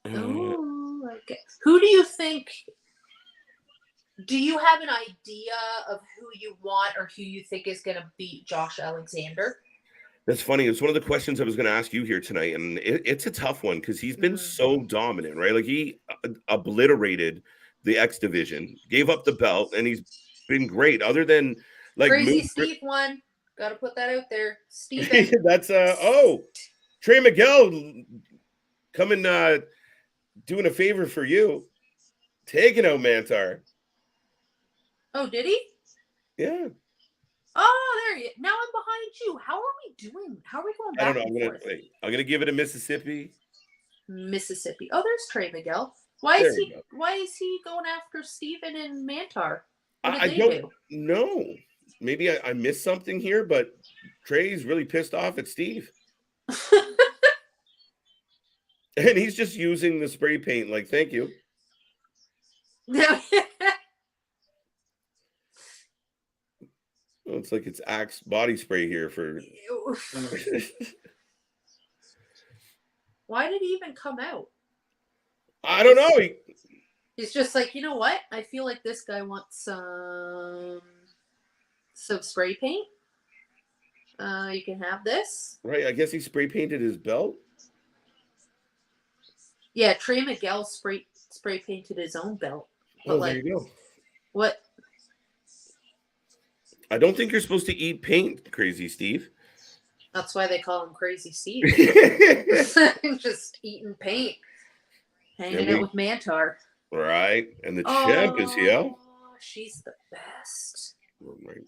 Oh, okay. Who do you think? Do you have an idea of who you want or who you think is going to beat Josh Alexander? That's funny. It's one of the questions I was going to ask you here tonight, and it's a tough one because he's been so dominant, right? Like he obliterated the X division, gave up the belt, and he's been great. Other than like Crazy Steve won. Got to put that out there. Steve. That's Trey Miguel coming doing a favor for you, taking out Mantar. Oh, did he? Yeah. Oh, there you. Now I'm behind you. How are we doing? How are we going back? I don't know. I'm gonna give it a Mississippi. Mississippi. Oh, there's Trey Miguel. Why is he going after Steven and Mantar? I don't know. Maybe I missed something here, but Trey's really pissed off at Steve. And he's just using the spray paint like, thank you. Well, it's like it's Axe body spray here for. Why did he even come out? I don't know. He's just like, you know what? I feel like this guy wants some spray paint. You can have this. Right. I guess he spray painted his belt. Yeah, Trey Miguel spray painted his own belt. But there you go. What? I don't think you're supposed to eat paint, Crazy Steve. That's why they call him Crazy Steve. Just eating paint. Hanging out with Mantar. Right. And the champ is here. She's the best. Right.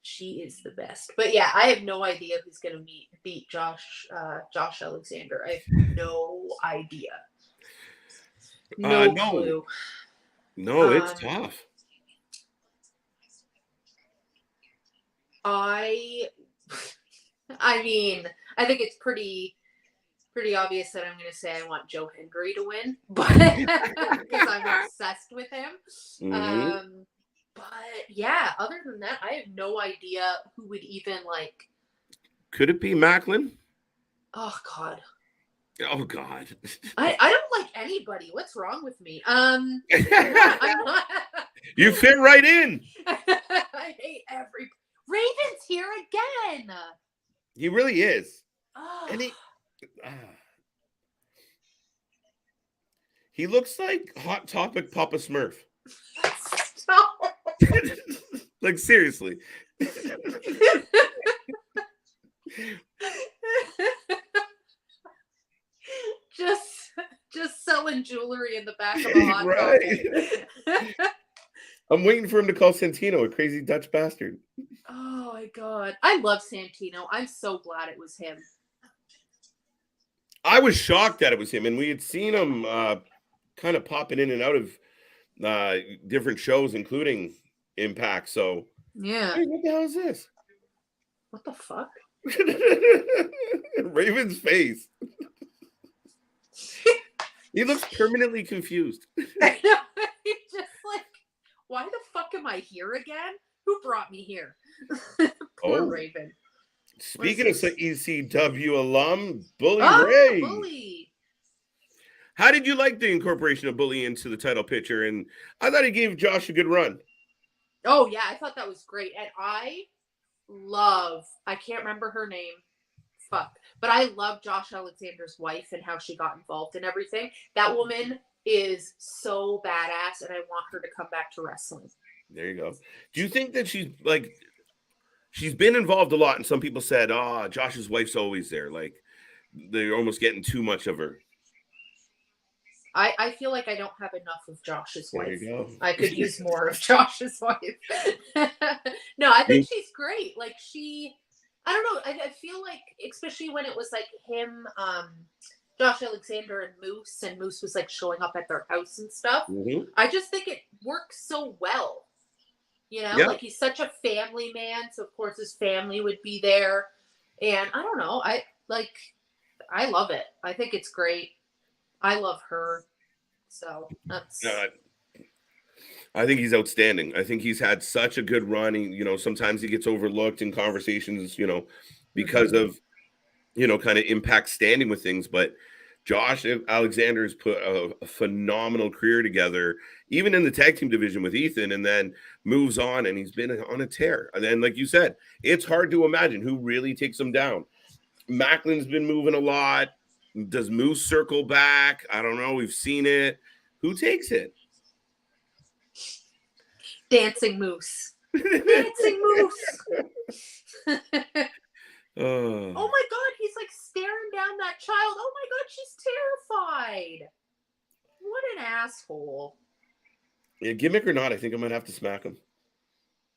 She is the best. But yeah, I have no idea who's going to beat Josh Alexander. I have no idea. No clue. No, it's tough. I mean, I think it's pretty obvious that I'm going to say I want Joe Hendry to win, but because I'm obsessed with him. Mm-hmm. But yeah, other than that, I have no idea who would even like. Could it be Macklin? Oh God, Oh God. I don't like anybody. What's wrong with me? I'm not. You fit right in. I hate every Raven's here again. He really is. Oh. And he looks like Hot Topic Papa Smurf. Stop. Like seriously. just selling jewelry in the back of a hot Right. Topic. I'm waiting for him to call Santino a crazy Dutch bastard. Oh my God. I love Santino. I'm so glad it was him. I was shocked that it was him, and we had seen him kind of popping in and out of different shows, including Impact. So, yeah. Hey, what the hell is this? What the fuck? Raven's face. He looks permanently confused. I know. He's just like, why the fuck am I here again? Who brought me here? Poor Raven. Speaking of ECW alum, Bully Oh, Ray. Bully. How did you like the incorporation of Bully into the title picture? And I thought he gave Josh a good run. Oh, yeah. I thought that was great. And I can't remember her name. Fuck. But I love Josh Alexander's wife and how she got involved in everything. That woman is so badass, and I want her to come back to wrestling. There you go. Do you think that she's been involved a lot, and some people said, oh, Josh's wife's always there. Like, they're almost getting too much of her. I feel like I don't have enough of Josh's wife. There you go. I could use more of Josh's wife. No, I think she's great. Like, I don't know. I feel like, especially when it was like him, Josh Alexander and Moose was like showing up at their house and stuff. Mm-hmm. I just think it works so well. You know, Yeah. like he's such a family man, so of course his family would be there. And I don't know. I love it. I think it's great. I love her. So that's. I think he's outstanding. I think he's had such a good run. Sometimes he gets overlooked in conversations, because of, kind of Impact standing with things. But Josh Alexander has put a phenomenal career together, even in the tag team division with Ethan, and then moves on, and he's been on a tear. And then, like you said, it's hard to imagine who really takes him down. Macklin's been moving a lot. Does Moose circle back? I don't know. We've seen it. Who takes it? Dancing Moose. Dancing Moose. Oh my God, he's like staring down that child. Oh my God, she's terrified. What an asshole. Yeah, gimmick or not, I think I might have to smack him.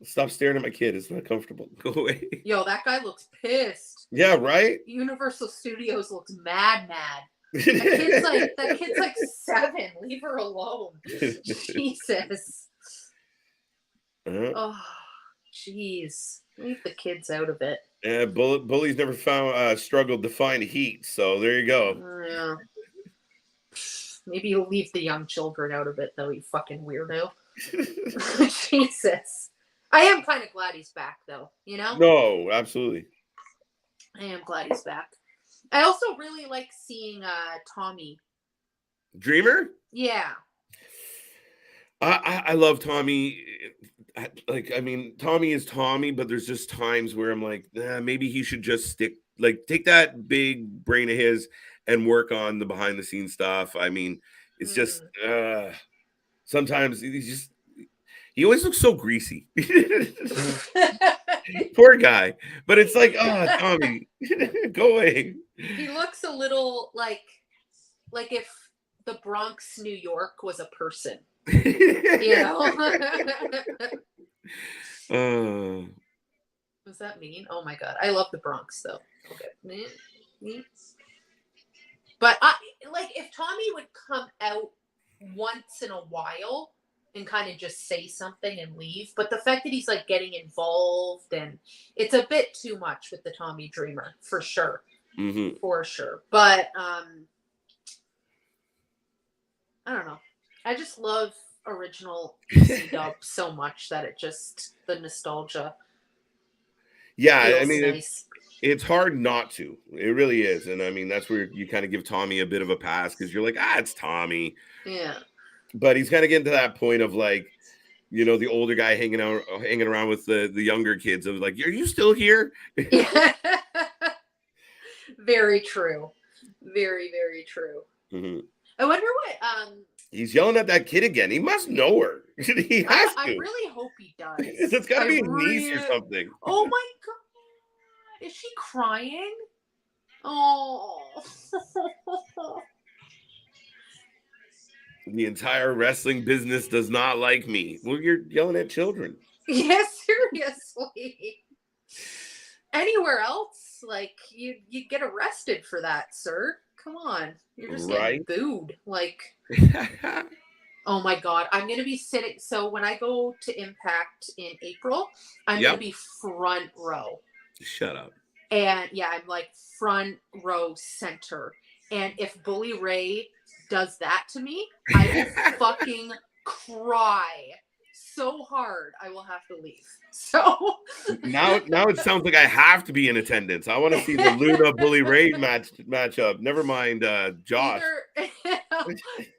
Stop staring at my kid. It's not comfortable. Go away. Yo, that guy looks pissed. Yeah, right? Universal Studios looks mad. That kid's like 7. Leave her alone. Jesus. Oh, jeez. Leave the kids out of it. Yeah, Bully's never struggled to find heat, so there you go. Yeah. Maybe you'll leave the young children out of it, though, you fucking weirdo. Jesus. I am kind of glad he's back, though, No, absolutely. I am glad he's back. I also really like seeing Tommy. Dreamer? Yeah. I love Tommy. Tommy is Tommy, but there's just times where I'm like, maybe he should just take that big brain of his and work on the behind the scenes stuff. I mean, it's just sometimes he always looks so greasy. Poor guy. But it's like, Tommy, go away. He looks a little like if the Bronx, New York was a person. Does that mean? Oh my God. I love the Bronx though. Okay. But if Tommy would come out once in a while and kind of just say something and leave, but the fact that he's like getting involved, and it's a bit too much with the Tommy Dreamer for sure. Mm-hmm. For sure. But I don't know. I just love original ECW so much that the nostalgia. Yeah, I mean, nice. It's hard not to. It really is. And I mean, that's where you kind of give Tommy a bit of a pass because you're like, it's Tommy. Yeah. But he's kind of getting to that point of like, the older guy hanging around with the younger kids. Of like, are you still here? Yeah. Very true. Very, very true. Mm-hmm. I wonder what he's yelling at that kid again. He must know her. He has to. I really hope he does. It's got to be a niece or something. Oh my god. Is she crying? Oh. The entire wrestling business does not like me. Well, you're yelling at children. Yeah, seriously. Anywhere else, like you get arrested for that, sir. Come on. You're just getting booed. Like, oh my god. I'm gonna be sitting. So when I go to Impact in April, I'm gonna be front row. Shut up. And yeah, I'm like front row center. And if Bully Ray does that to me, I will fucking cry so hard I will have to leave. So now it sounds like I have to be in attendance. I want to see the Luna Bully Ray matchup. Never mind Josh.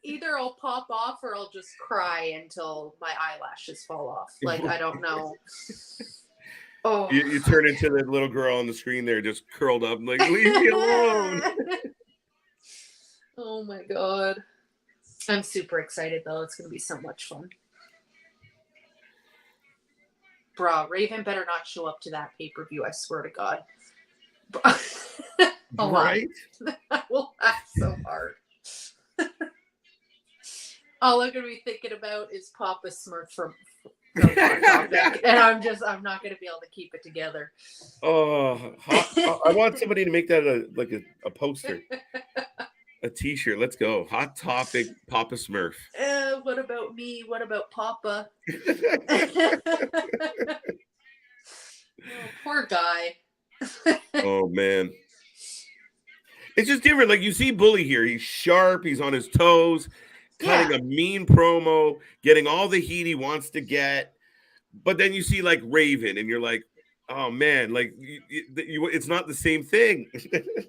Either I'll pop off or I'll just cry until my eyelashes fall off. Like, I don't know. Oh, you turn into the little girl on the screen there, just curled up, like, leave me alone. Oh my god. I'm super excited though. It's gonna be so much fun. Bruh, Raven better not show up to that pay-per-view, I swear to God. Right? I will laugh so hard. All I'm gonna be thinking about is Papa Smurf from Topic, and I'm not gonna be able to keep it together. Oh, I want somebody to make that a poster. A t-shirt. Let's go. Hot Topic Papa Smurf. What about me? What about Papa? Oh, poor guy. Oh man. It's just different. Like you see Bully here. He's sharp. He's on his toes, cutting a mean promo, getting all the heat he wants to get. But then you see like Raven, and you're like, oh man, like it's not the same thing.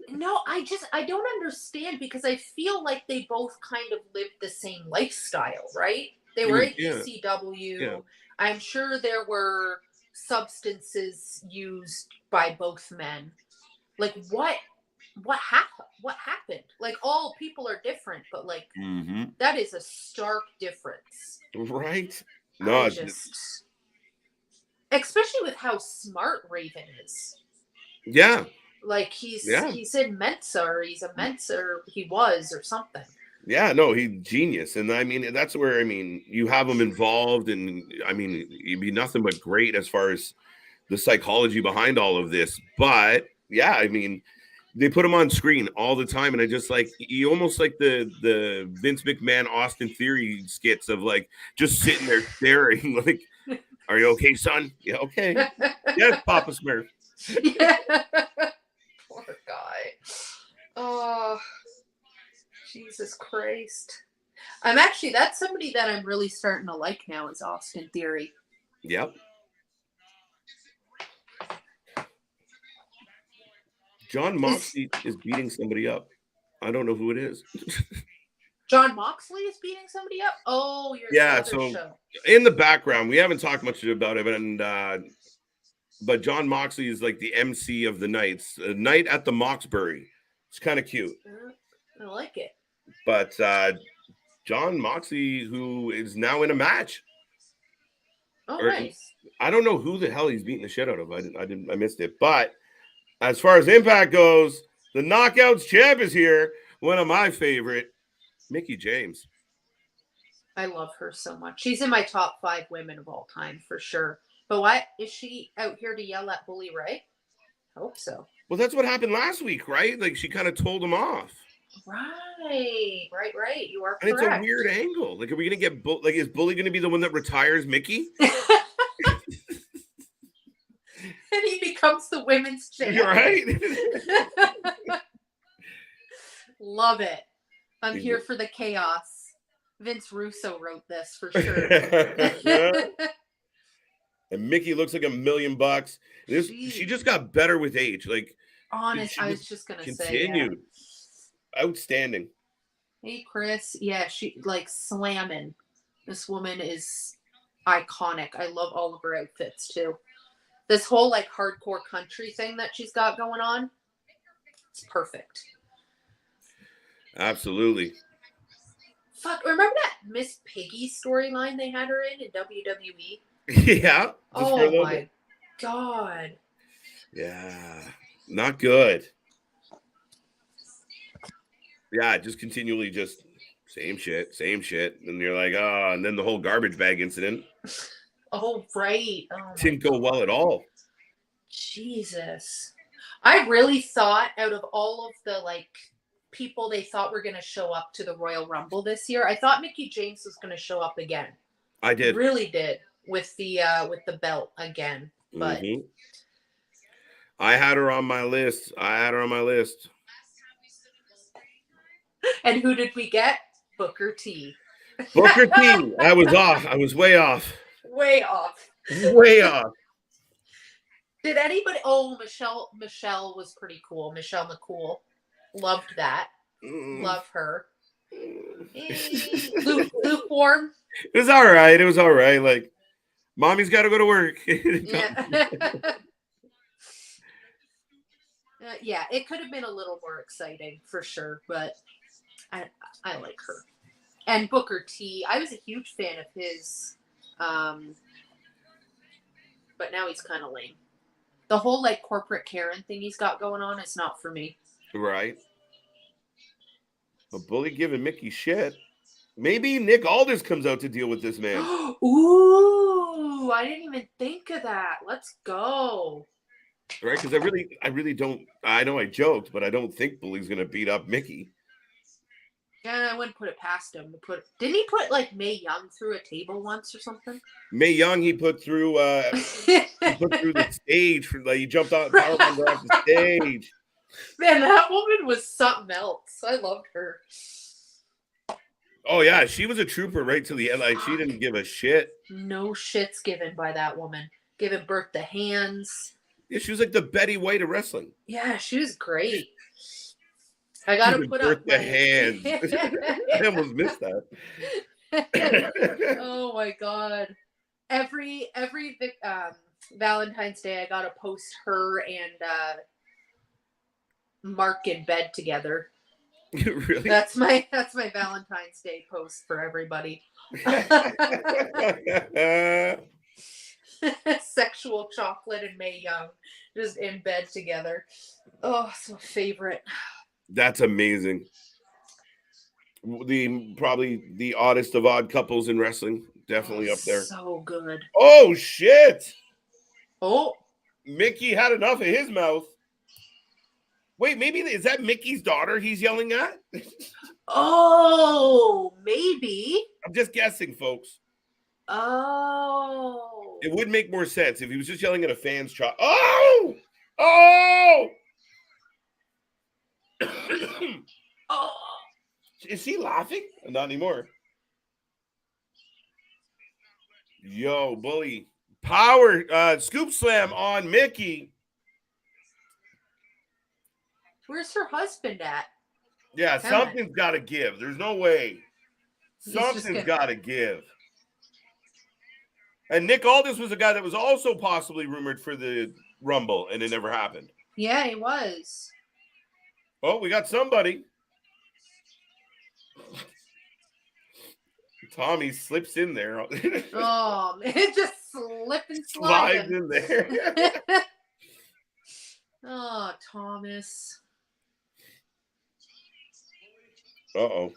No, I don't understand because I feel like they both kind of lived the same lifestyle, right? They were at ECW. Yeah. I'm sure there were substances used by both men. Like what happened? Like all people are different, but like that is a stark difference. Right? No, especially with how smart Raven is. Yeah. Like he's in Mensa, or he's a Mensa, or he was, or something. Yeah, no, he's genius. And I mean, that's where, you have him involved, and I mean, he'd be nothing but great as far as the psychology behind all of this. But yeah, I mean, they put him on screen all the time, and I just like, he almost like the Vince McMahon Austin Theory skits of like just sitting there staring, like, are you okay, son? Yeah, okay. Yes, Papa Smurf. Yeah. Poor guy. Oh, Jesus Christ. That's somebody that I'm really starting to like now is Austin Theory. Yep. John Moxley is beating somebody up. I don't know who it is. John Moxley is beating somebody up? Oh, you're show. In the background, we haven't talked much about it, but John Moxley is like the MC of the nights. A night at the Moxbury. It's kind of cute. I like it. But John Moxley, who is now in a match. Oh, nice. I don't know who the hell he's beating the shit out of. I missed it. But as far as Impact goes, the Knockouts champ is here. One of my favorite, Mickie James. I love her so much. She's in my top 5 women of all time for sure. But what is she out here to yell at Bully Ray? I hope so. Well, that's what happened last week, right? Like she kind of told him off. Right. You are correct. And it's a weird angle. Like, are we gonna get is Bully gonna be the one that retires Mickie? And he becomes the women's champ. You're right. Love it. I'm here for the chaos. Vince Russo wrote this for sure. And Mickie looks like $1 million. She just got better with age. Like I was just gonna say, continued. Outstanding. Hey, Chris. Yeah, she like slamming. This woman is iconic. I love all of her outfits too. This whole like hardcore country thing that she's got going on, it's perfect. Absolutely. Fuck, remember that Miss Piggy storyline they had her in WWE? Yeah. Oh my God. Yeah. Not good. Yeah, just continually just same shit. And you're like, oh, and then the whole garbage bag incident. Oh, right. Oh, didn't go well at all. Jesus. I really thought out of all of the like people they thought were going to show up to the Royal Rumble this year, I thought Mickie James was going to show up again. I did. Really did with the belt again. But I had her on my list. And who did we get? Booker T. Booker T. I was off. I was way off. Way off. Way off. Did anybody? Oh, Michelle was pretty cool. Michelle McCool. Loved that. Love her. Lukewarm. It was all right. Like, mommy's got to go to work. Yeah. Yeah, it could have been a little more exciting for sure, but I like her. And Booker T. I was a huge fan of his, but now he's kind of lame. The whole like corporate Karen thing he's got going on is not for me. Right. A bully giving Mickie shit. Maybe Nick Aldis comes out to deal with this man. Ooh, I didn't even think of that. Let's go. Right, because I really don't. I know I joked, but I don't think Bully's gonna beat up Mickie. Yeah, I wouldn't put it past him. Didn't he put like Mae Young through a table once or something? Mae Young, he put through the stage for like he jumped out powerbombed off the stage. Man, that woman was something else. I loved her. Oh yeah, she was a trooper right to the end. Like she didn't give a shit. No shit's given by that woman. Giving birth to hands. Yeah, she was like the Betty White of wrestling. Yeah, she was great. I gotta put up the hands. I almost missed that. Oh my God! Every Valentine's Day, I gotta post her and Mark in bed together. Really? That's my Valentine's Day post for everybody. Sexual chocolate and Mae Young just in bed together. Oh, it's my favorite. That's amazing. Probably the oddest of odd couples in wrestling. Definitely up there. So good. Oh shit. Oh. Mickie had enough of his mouth. Wait, maybe is that Mickey's daughter he's yelling at? Oh, maybe. I'm just guessing, folks. Oh. It would make more sense if he was just yelling at a fan's child. Oh! Oh! Oh. Is he laughing? Not anymore. Yo, Bully. Power scoop slam on Mickie. Where's her husband at? Yeah, something's got to give. There's no way. Something's got to give. And Nick Aldis was a guy that was also possibly rumored for the Rumble, and it never happened. Yeah, he was. Oh, we got somebody. Tommy slips in there. Oh, man, just slipping, slides in there. Oh, Thomas. Uh-oh.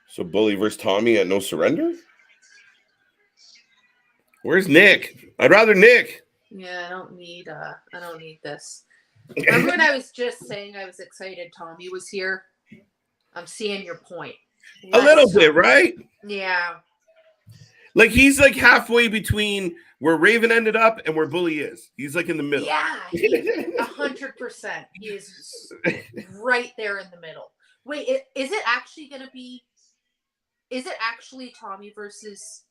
So Bully versus Tommy at No Surrender? Where's Nick? I'd rather Nick. Yeah, I don't need this. Remember when I was just saying I was excited Tommy was here? I'm seeing your point. A little bit, right? Yeah. Like he's like halfway between where Raven ended up and where Bully is. He's like in the middle. Yeah, 100%. He is right there in the middle. Wait, is it actually Tommy versus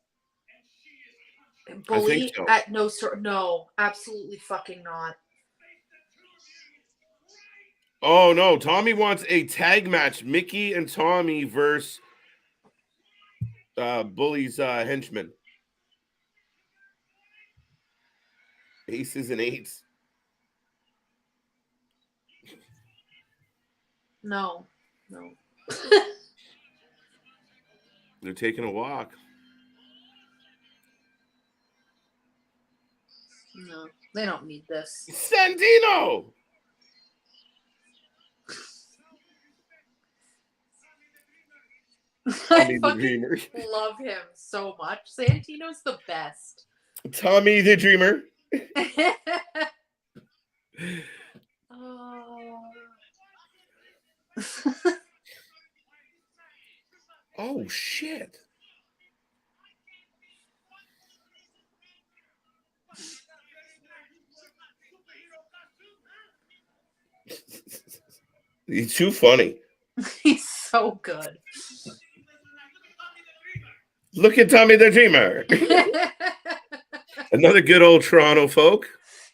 Bully so. at no, absolutely fucking not. Oh no, Tommy wants a tag match. Mickie and Tommy versus Bully's henchmen. Aces and eights. No. They're taking a walk. No, they don't need this. Santino! I fucking love him so much. Santino's the best. Tommy the Dreamer. Oh, shit. He's too funny. He's so good. Look at Tommy the Dreamer. Another good old Toronto folk.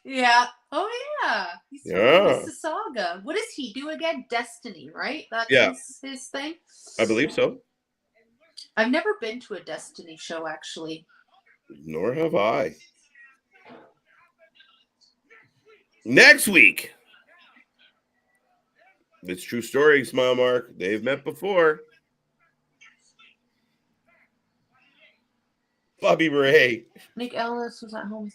Yeah. Oh, yeah. He's from Mississauga. What does he do again? Destiny, right? That's his thing? I believe so. I've never been to a Destiny show, actually. Nor have I. Next week. It's true story, Smile Mark. They've met before. Bobby Ray. Nick Ellis was at home.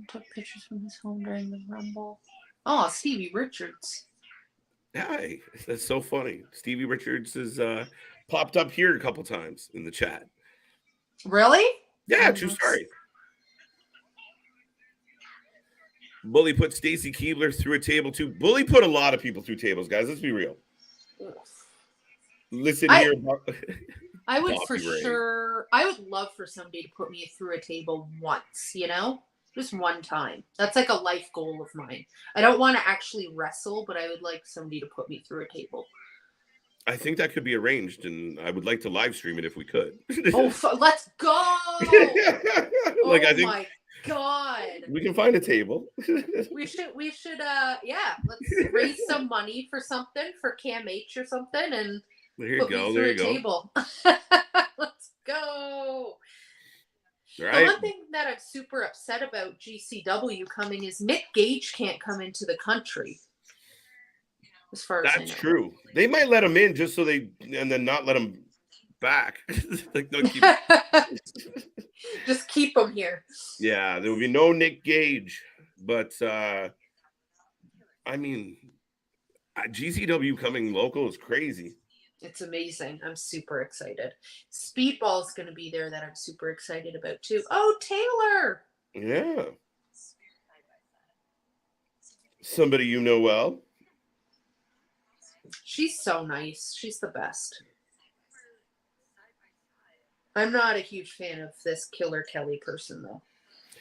Took pictures from his home during the Rumble. Oh, Stevie Richards. Hi, that's so funny. Stevie Richards has popped up here a couple times in the chat. Really? Yeah, true story. Bully put Stacy Keibler through a table too. Bully put a lot of people through tables, guys. Let's be real. Listen here. I would I would love for somebody to put me through a table once, just one time. That's like a life goal of mine. I don't want to actually wrestle, but I would like somebody to put me through a table. I think that could be arranged, and I would like to live stream it if we could. Let's go! I think my God, we can find a table. we should let's raise some money for something for Cam H or something, and there you go. Table. Let's go. Right. The one thing that I'm super upset about GCW coming is Nick Gage can't come into the country. As far as I know. That's true. They might let him in just so and then not let him back. Just keep him here. Yeah, there will be no Nick Gage, but GCW coming local is crazy. It's amazing. I'm super excited. Speedball's going to be there that I'm super excited about too. Oh, Taylor. Yeah. Somebody you know well. She's so nice. She's the best. I'm not a huge fan of this Killer Kelly person, though.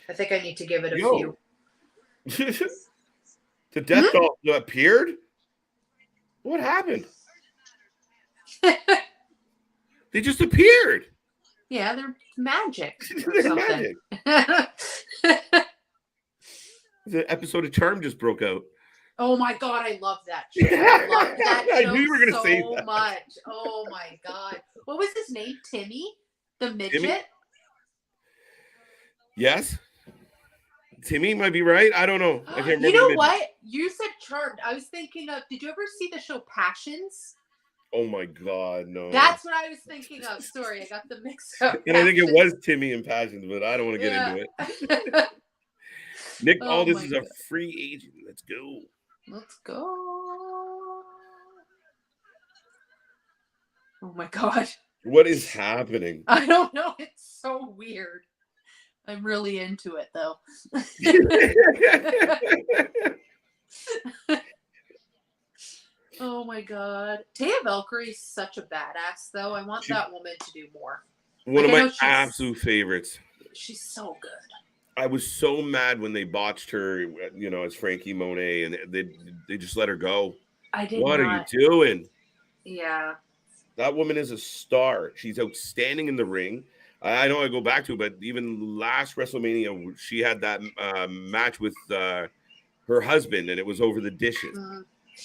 I think I need to give it a few. The Death Doll appeared? What happened? They just appeared. Yeah, they're magic. They're magic. The episode of Charm just broke out. Oh my God, I love that show. I love that show. I knew you were going to say that. So much. Oh my God. What was his name? Timmy? The midget? Timmy? Yes. Timmy might be right. I don't know. I can't remember. You know what? You said Charmed. I was thinking of, did you ever see the show Passions? Oh my God, no. That's what I was thinking of. Sorry, I got the mix up. And I think it was Timmy and Passions, but I don't want to get into it. Nick Aldis is a free agent. Let's go. Let's go. Oh my God. What is happening? I don't know. It's so weird. I'm really into it, though. Oh my God. Taya Valkyrie is such a badass, though. I want that woman to do more. One of my absolute favorites. She's so good. I was so mad when they botched her, as Frankie Monet, and they just let her go. I did. What are you doing? Yeah. That woman is a star. She's outstanding in the ring. I know I go back to it, but even last WrestleMania, she had that match with her husband, and it was over the dishes.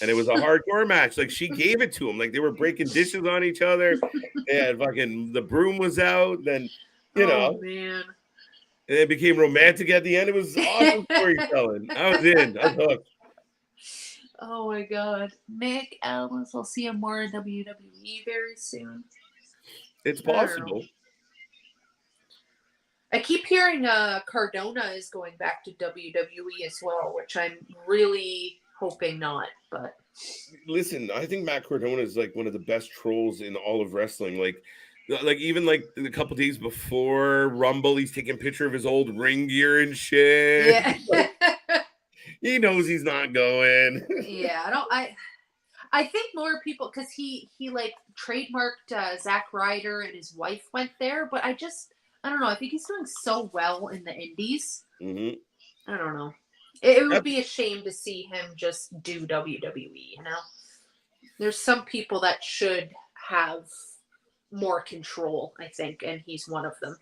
And it was a hardcore match. Like, she gave it to him. Like, they were breaking dishes on each other. And fucking the broom was out. Then, man. And it became romantic at the end. It was awesome storytelling. I was in. I was hooked. Oh my god. Mick Ellis, I'll see him more in WWE very soon. It's possible. I keep hearing Cardona is going back to WWE as well, which I'm really hoping not. But listen, I think Matt Cardona is like one of the best trolls in all of wrestling. Like even like a couple days before Rumble, he's taking a picture of his old ring gear and shit. Yeah. Like, he knows he's not going. Yeah, I think more people, because he like trademarked Zack Ryder and his wife went there, but I don't know. I think he's doing so well in the indies. Mm-hmm. I don't know. It would be a shame to see him just do WWE, you know? There's some people that should have more control, I think, and he's one of them.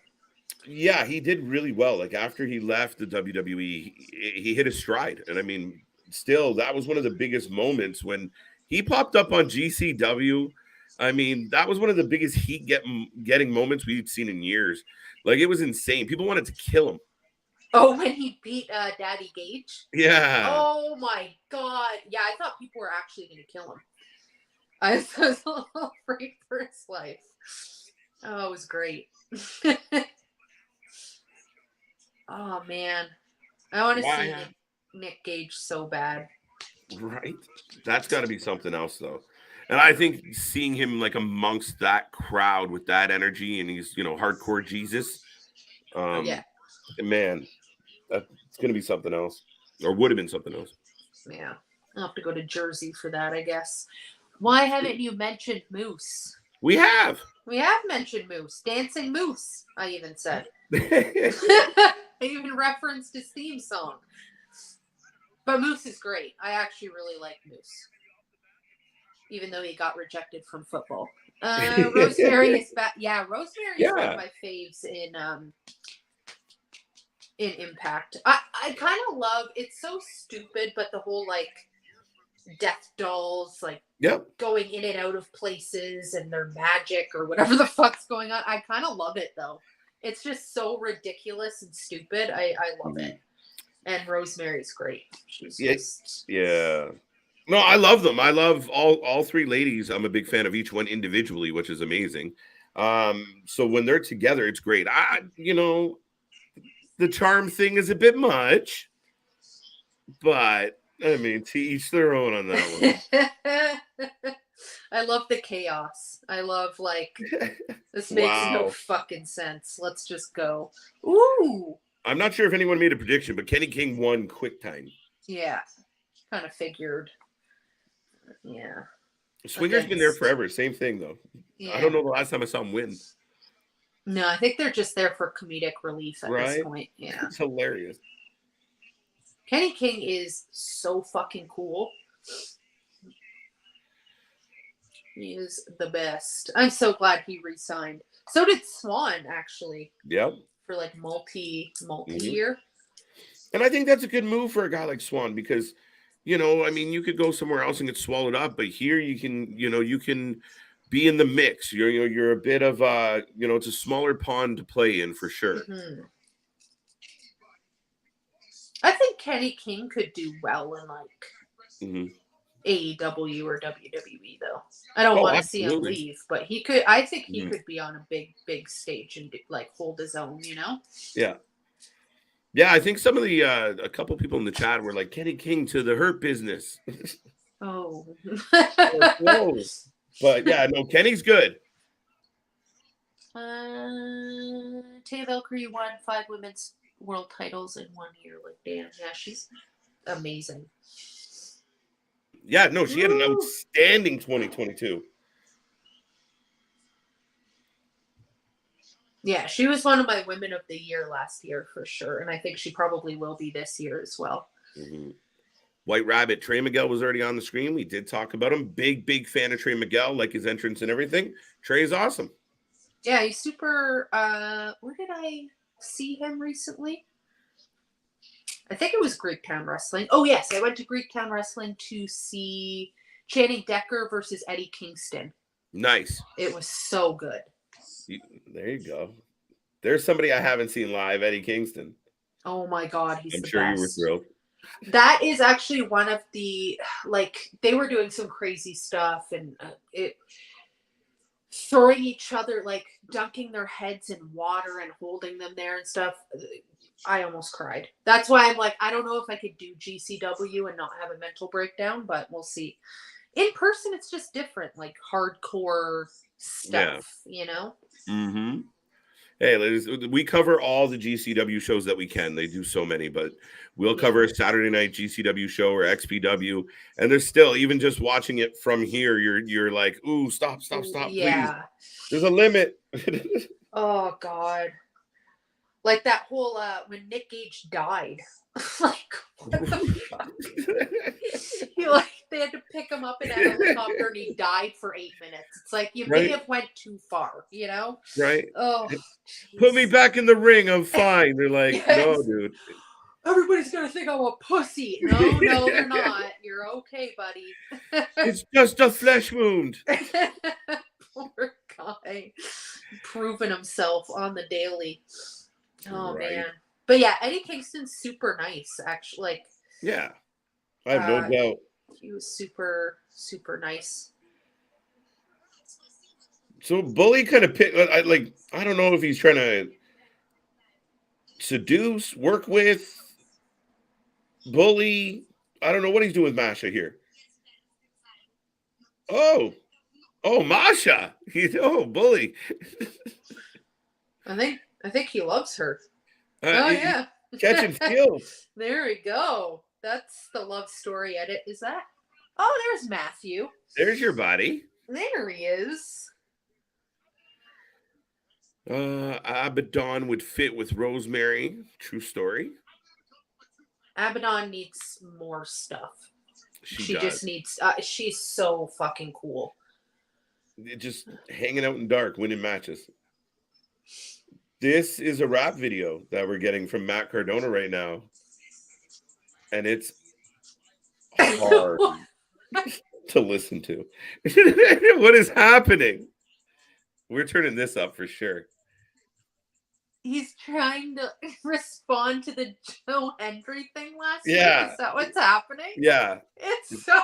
Yeah, he did really well. Like, after he left the WWE, he hit his stride. And I mean, still, that was one of the biggest moments when he popped up on GCW. I mean, that was one of the biggest heat getting moments we've seen in years. Like, it was insane. People wanted to kill him. Oh, when he beat Daddy Gage? Yeah. Oh my god. Yeah, I thought people were actually going to kill him. I was a little afraid for his life. Oh, it was great. Oh, man. I want to see Nick Gage so bad. Right? That's got to be something else, though. And I think seeing him like amongst that crowd with that energy, and he's, hardcore Jesus. Yeah. Man, it's going to be something else, or would have been something else. Yeah. I'll have to go to Jersey for that, I guess. Why haven't you mentioned Moose? We have. We have mentioned Moose. Dancing Moose, I even said. I even referenced his theme song. But Moose is great. I actually really like Moose. Even though he got rejected from football. Rosemary is back. Yeah, Rosemary is one of my faves in Impact. I kind of love, it's so stupid, but the whole like death dolls like going in and out of places and their magic or whatever the fuck's going on. I kind of love it though. It's just so ridiculous and stupid. I love it. And Rosemary's great. She's just... Yeah. No, I love them. I love all three ladies. I'm a big fan of each one individually, which is amazing. So when they're together, it's great. The charm thing is a bit much, but I mean, to each their own on that one. I love the chaos. I love like, this makes no fucking sense. Let's just go. Ooh. I'm not sure if anyone made a prediction, but Kenny King won quick time. Yeah. Kind of figured. Yeah. Swinger's been there forever. Same thing, though. Yeah. I don't know the last time I saw him win. No, I think they're just there for comedic relief at this point. Yeah. It's hilarious. Kenny King is so fucking cool. He is the best. I'm so glad he re-signed. So did Swan, actually. Yep. For like multi-year. And I think that's a good move for a guy like Swan because, I mean, you could go somewhere else and get swallowed up, but here you can be in the mix. You're a bit of it's a smaller pond to play in for sure. Mm-hmm. I think Kenny King could do well in like AEW or WWE though. I don't want to see him leave, but he could. I think he could be on a big stage and like hold his own. Yeah. Yeah, I think some of the a couple people in the chat were like Kenny King to the Hurt Business. Oh. But yeah, no, Kenny's good. Taya Valkyrie won 5 women's world titles in 1 year. Like, damn, yeah, she's amazing. Yeah, no, she had an outstanding 2022. Yeah, she was one of my women of the year last year for sure, and I think she probably will be this year as well. Mm-hmm. White Rabbit, Trey Miguel was already on the screen. We did talk about him. Big fan of Trey Miguel, like his entrance and everything. Trey's awesome. Yeah, he's super. Where did I see him recently? I think it was Greektown Wrestling. Oh, yes. I went to Greektown Wrestling to see Channing Decker versus Eddie Kingston. Nice. It was so good. There you go. There's somebody I haven't seen live, Eddie Kingston. Oh, my God. He's I'm the sure best. you were thrilled. That is actually one of the, like, they were doing some crazy stuff and throwing each other, like, dunking their heads in water and holding them there and stuff. I almost cried. That's why I'm like, I don't know if I could do GCW and not have a mental breakdown, but we'll see. In person, it's just different, like hardcore stuff, you know? Mm-hmm. Hey, ladies, we cover all the GCW shows that we can. They do so many, but we'll cover a Saturday night GCW show or XPW. And there's still, even just watching it from here, you're like, ooh, stop, Yeah. please. There's a limit. Oh, God. Like that whole, when Nick Gage died. Like, what the fuck? They had to pick him up in a helicopter and he died for 8 minutes. It's like, you may have went too far, you know? Right. Oh, put me back in the ring. I'm fine. They're like, yes. No, dude. Everybody's going to think I'm a pussy. No, they're not. You're okay, buddy. It's just a flesh wound. Poor guy. Proving himself on the daily. Oh, man. But yeah, Eddie Kingston's super nice, actually. Like, yeah, I have no doubt. He was super, super nice. So Bully kind of picked, I don't know if he's trying to seduce, work with Bully. I don't know what he's doing with Masha here. Oh, Masha. Bully. I think he loves her. Yeah. Catching feels. There we go. That's the love story edit. Is that? Oh, there's Matthew. There's your buddy. There he is. Abaddon would fit with Rosemary. True story. Abaddon needs more stuff. She does. Just needs. She's so fucking cool. Just hanging out in dark, winning matches. This is a rap video that we're getting from Matt Cardona right now. And it's hard to listen to. What is happening? We're turning this up for sure. He's trying to respond to the Joe Hendry thing last week. Yeah. Is that what's happening? Yeah. It's so...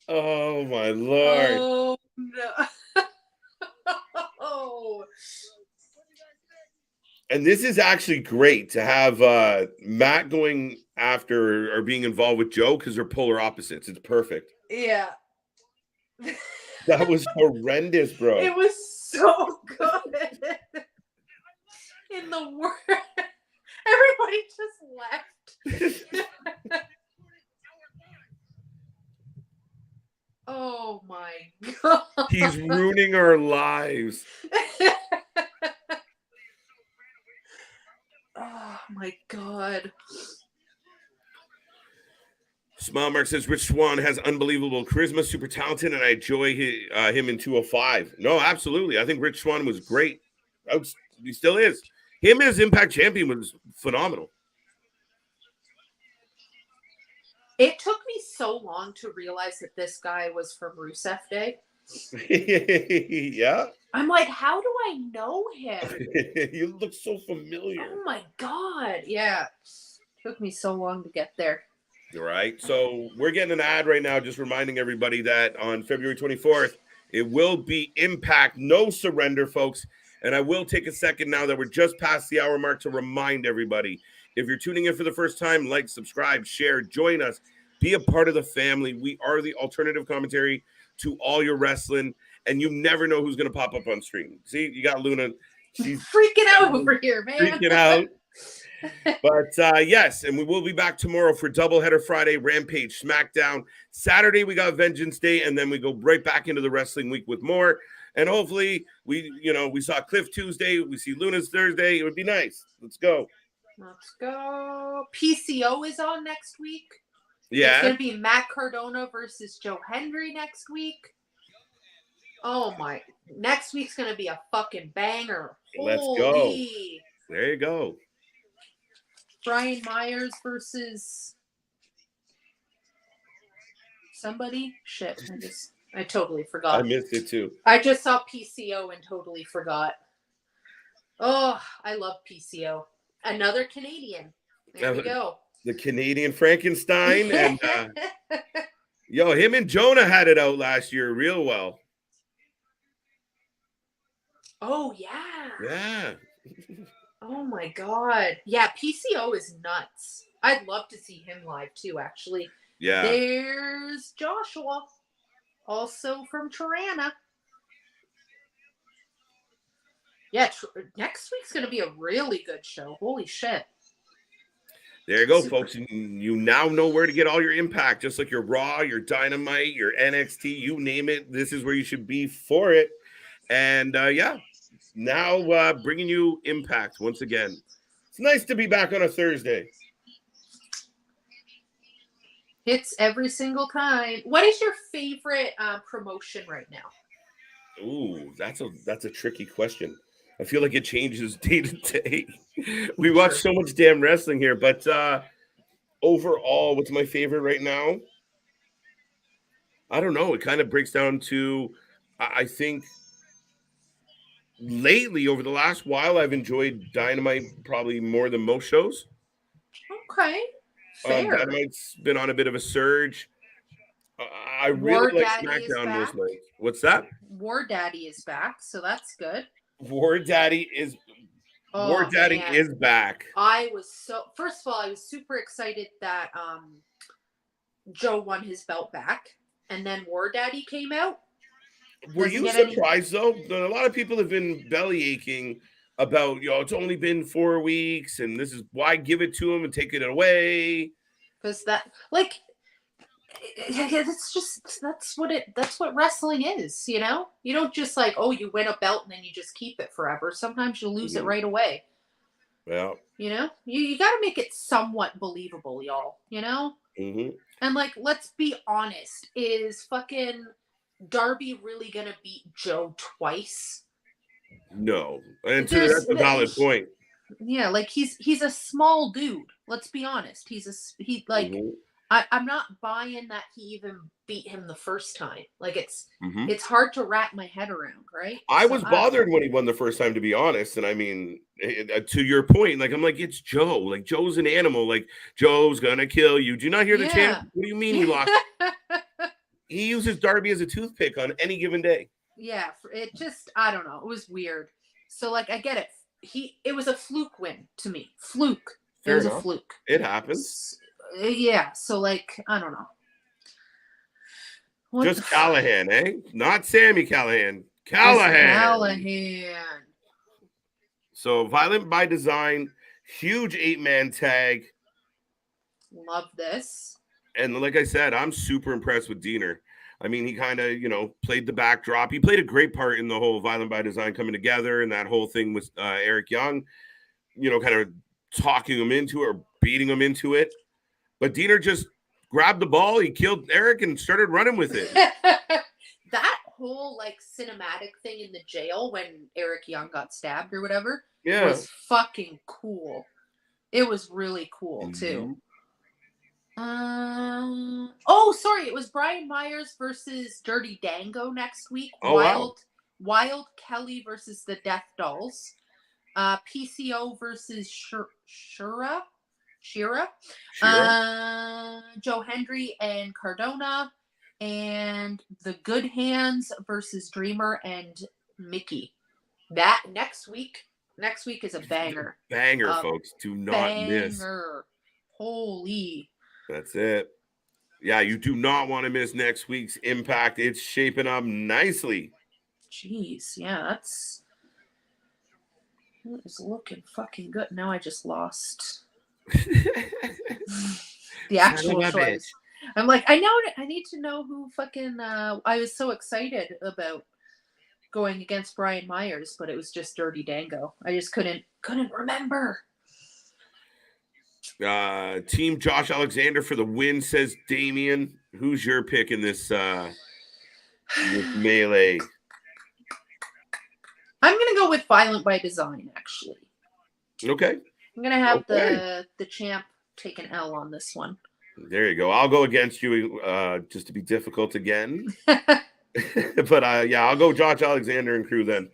Oh, my Lord. Oh, no. Oh. And this is actually great to have Matt going after or being involved with Joe because they're polar opposites. It's perfect. Yeah. That was horrendous, bro. It was so good. In the world. Everybody just left. Oh my God. He's ruining our lives. Oh my God. Smile Mark says Rich Swann has unbelievable charisma, super talented, and I enjoy him in 205. No, absolutely. I think Rich Swann was great. He still is. Him as Impact champion was phenomenal. It took me so long to realize that this guy was from Rusev Day. Yeah. I'm like, how do I know him? You look so familiar. Oh my God. Yeah. Took me so long to get there. All right. So we're getting an ad right now, just reminding everybody that on February 24th, it will be Impact, no surrender, folks. And I will take a second now that we're just past the hour mark to remind everybody, if you're tuning in for the first time, like, subscribe, share, join us, be a part of the family. We are the alternative commentary to all your wrestling, and you never know who's going to pop up on screen. See, you got Luna. She's freaking out over here, man. Freaking out. But yes, and we will be back tomorrow for Doubleheader Friday, Rampage, SmackDown. Saturday, we got Vengeance Day, and then we go right back into the wrestling week with more. And hopefully, we saw Cliff Tuesday. We see Luna's Thursday. It would be nice. Let's go. Let's go. PCO is on next week. Yeah. It's going to be Matt Cardona versus Joe Hendry next week. Oh my. Next week's going to be a fucking banger. Let's Holy. go. There you go. Brian Myers versus somebody. Shit. I totally forgot. I missed it too. I just saw PCO and totally forgot. Oh, I love PCO. Another Canadian. There we go. The Canadian Frankenstein. And yo, him and Jonah had it out last year real well. Oh, yeah. Yeah. Oh, my God. Yeah, PCO is nuts. I'd love to see him live, too, actually. Yeah. There's Joshua, also from Tirana. Yeah, next week's going to be a really good show. Holy shit. There you go, folks. You now know where to get all your Impact, just like your Raw, your Dynamite, your NXT, you name it. This is where you should be for it. And yeah, now bringing you Impact once again. It's nice to be back on a Thursday. Hits every single kind. What is your favorite promotion right now? Ooh, that's a tricky question. I feel like it changes day to day. We watch so much damn wrestling here, but overall, what's my favorite right now? I don't know. It kind of breaks down to, I think, lately, over the last while, I've enjoyed Dynamite probably more than most shows. Okay, fair. Dynamite's been on a bit of a surge. I really like SmackDown most nights. What's that? War Daddy is back, so that's good. War Daddy is back. First of all, I was super excited that Joe won his belt back, and then War Daddy came out. Were you surprised though? A lot of people have been belly aching about, it's only been 4 weeks, and this is why give it to him and take it away. Because that's what wrestling is, you know? You don't just you win a belt and then you just keep it forever. Sometimes you lose it right away. Yeah. You know? You got to make it somewhat believable, y'all, you know? Mm-hmm. And let's be honest, is fucking Darby really going to beat Joe twice? No. And that's a valid point. Yeah, he's a small dude. Let's be honest. Mm-hmm. I'm not buying that he even beat him the first time. It's hard to wrap my head around, right? I was bothered when he won the first time, to be honest. And I mean, to your point, I'm like, it's Joe. Joe's an animal. Joe's gonna kill you. Do you not hear the chant? What do you mean he lost? He uses Darby as a toothpick on any given day. Yeah, I don't know. It was weird. So I get it. It was a fluke win to me. Fluke. Fair enough. A fluke. It happens. Yeah, so I don't know. Just Callihan, eh? Not Sami Callihan. Callihan. So Violent by Design, huge 8-man tag. Love this. And like I said, I'm super impressed with Diener. I mean, he kind of, played the backdrop. He played a great part in the whole Violent by Design coming together and that whole thing with Eric Young, kind of talking him into it or beating him into it. But Diener just grabbed the ball, he killed Eric and started running with it. That whole cinematic thing in the jail when Eric Young got stabbed or whatever was fucking cool. It was really cool too. Sorry, it was Brian Myers versus Dirty Dango next week. Wild Kelly versus the Death Dolls. PCO versus Shira. Joe Hendry and Cardona, and the Good Hands versus Dreamer and Mickie. That next week is a banger. Folks. Do not miss. Holy. That's it. Yeah, you do not want to miss next week's Impact. It's shaping up nicely. Jeez, yeah, that is looking fucking good. Now I just lost the actual choice. I'm I need to know who fucking I was so excited about going against Brian Myers, but it was just Dirty Dango. I just couldn't remember. Team Josh Alexander for the win, says Damien. Who's your pick in this melee? I'm gonna go with Violent by Design, actually. Okay. I'm gonna have the champ take an L on this one. There you go. I'll go against you just to be difficult again. But yeah, I'll go Josh Alexander and crew then.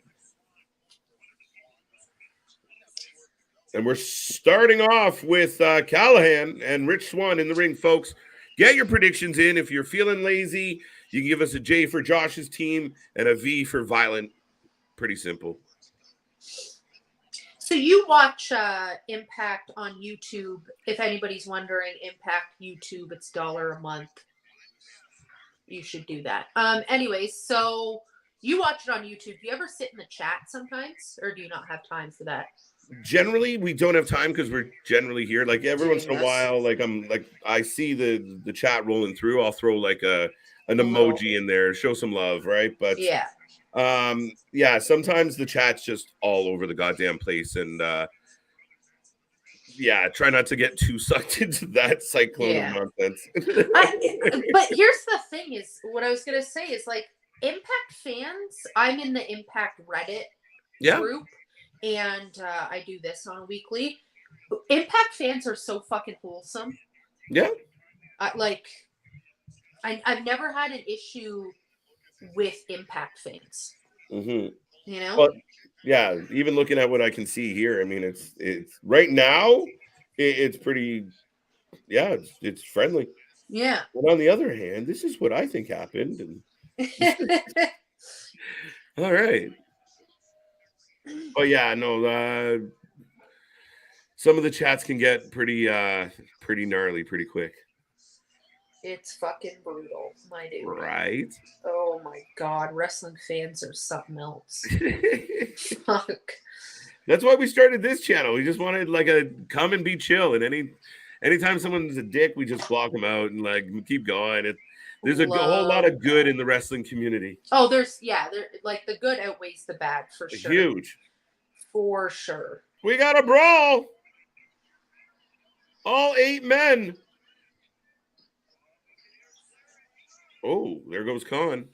And we're starting off with Callihan and Rich Swann in the ring, folks. Get your predictions in. If you're feeling lazy, you can give us a J for Josh's team and a V for Violent. Pretty simple. So you watch Impact on YouTube. If anybody's wondering, Impact YouTube, it's $1 a month. You should do that. Anyways, so you watch it on YouTube. Do you ever sit in the chat sometimes, or do you not have time for that? Generally, we don't have time because we're generally here. Like every once in a while, like I see the chat rolling through. I'll throw like an emoji in there, show some love, right? But yeah, sometimes the chat's just all over the goddamn place, and yeah, try not to get too sucked into that cyclone of nonsense. But here's the thing: is what I was gonna say is like Impact fans. I'm in the Impact Reddit group. And I do this on a weekly. Impact fans are so fucking wholesome. Yeah. I've never had an issue with Impact fans. Mm-hmm. You know? But yeah, even looking at what I can see here, I mean, it's right now, it's pretty, yeah, it's friendly. Yeah. But on the other hand, this is what I think happened. And all right. But yeah, no, some of the chats can get pretty gnarly pretty quick. It's fucking brutal, my dude. Right? Oh my god, wrestling fans are something else. Fuck. That's why we started this channel. We just wanted like a come and be chill, and anytime someone's a dick, we just block them out and like keep going. There's a whole lot of good in the wrestling community. Oh, there like the good outweighs the bad for sure. Huge. For sure. We got a brawl. All 8 men. Oh, there goes Khan.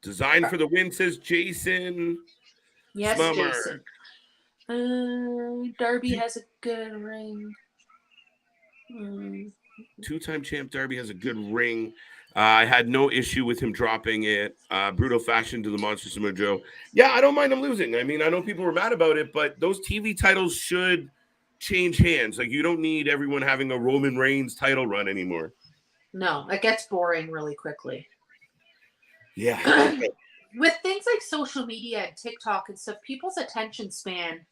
Designed for the win, says Jason. Yes, Smummer. Jason. Darby has a good ring. 2-time champ Darby has a good ring. I had no issue with him dropping it. Brutal fashion to the Monster Samoa Joe. Yeah, I don't mind him losing. I mean, I know people were mad about it, but those TV titles should change hands. Like, you don't need everyone having a Roman Reigns title run anymore. No, it gets boring really quickly. Yeah. With things like social media and TikTok and stuff, people's attention span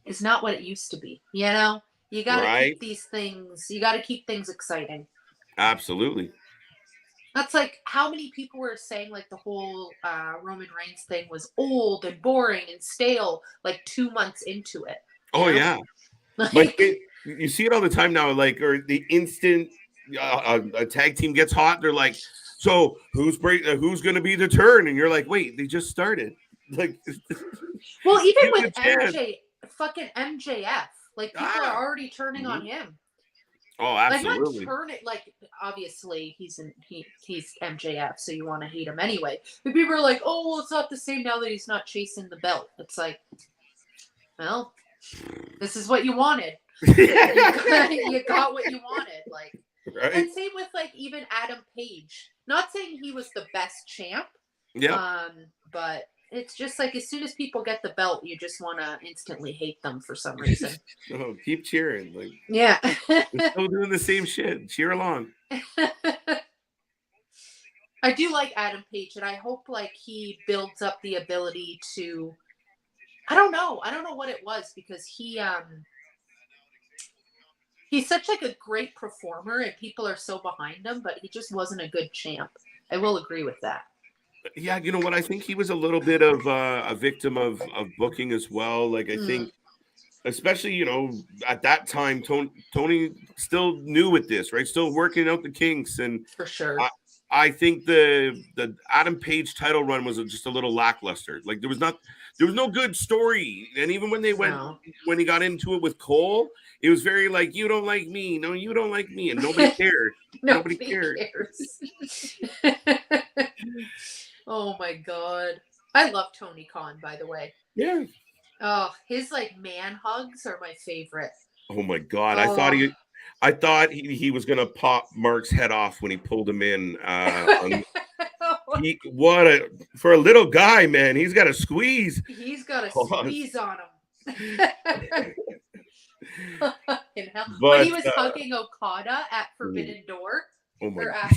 is not what it used to be. You know? You got to keep these things, you got to keep things exciting. Absolutely. That's like how many people were saying like the whole Roman Reigns thing was old and boring and stale like 2 months into it. Oh, yeah. Like you see it all the time now, like, or the instant a tag team gets hot, they're like, so who's going to be the turn? And you're like, wait, they just started. Like, well, even with fucking MJF, like people are already turning on him. Oh, absolutely. Like, not turn it, like, obviously he's MJF, so you want to hate him anyway. But people are like, oh, well, it's not the same now that he's not chasing the belt. It's like, well, this is what you wanted. You got what you wanted, like. Right. And same with like even Adam Page. Not saying he was the best champ. Yeah. But it's just like as soon as people get the belt, you just want to instantly hate them for some reason. Oh, keep cheering. Like, yeah. We're still doing the same shit. Cheer along. I do like Adam Page, and I hope like he builds up the ability to. I don't know what it was because he's such like a great performer and people are so behind him, but he just wasn't a good champ. I will agree with that. Yeah, you know what? I think he was a little bit of a victim of booking as well. Like, I think, especially, you know, at that time, Tony still new with this, right? Still working out the kinks. And for sure. I think the Adam Page title run was just a little lackluster. Like, there there was no good story. And even when when he got into it with Cole, it was very like, you don't like me. No, you don't like me. And nobody cared. Nobody cares. Oh my God. I love Tony Khan, by the way. Yeah. Oh, his like man hugs are my favorite. Oh my God. I thought he was gonna pop Mark's head off when he pulled him in. For a little guy, man, he's got a squeeze. He's got a squeeze on him. When he was hugging Okada at Forbidden Door. Oh my God.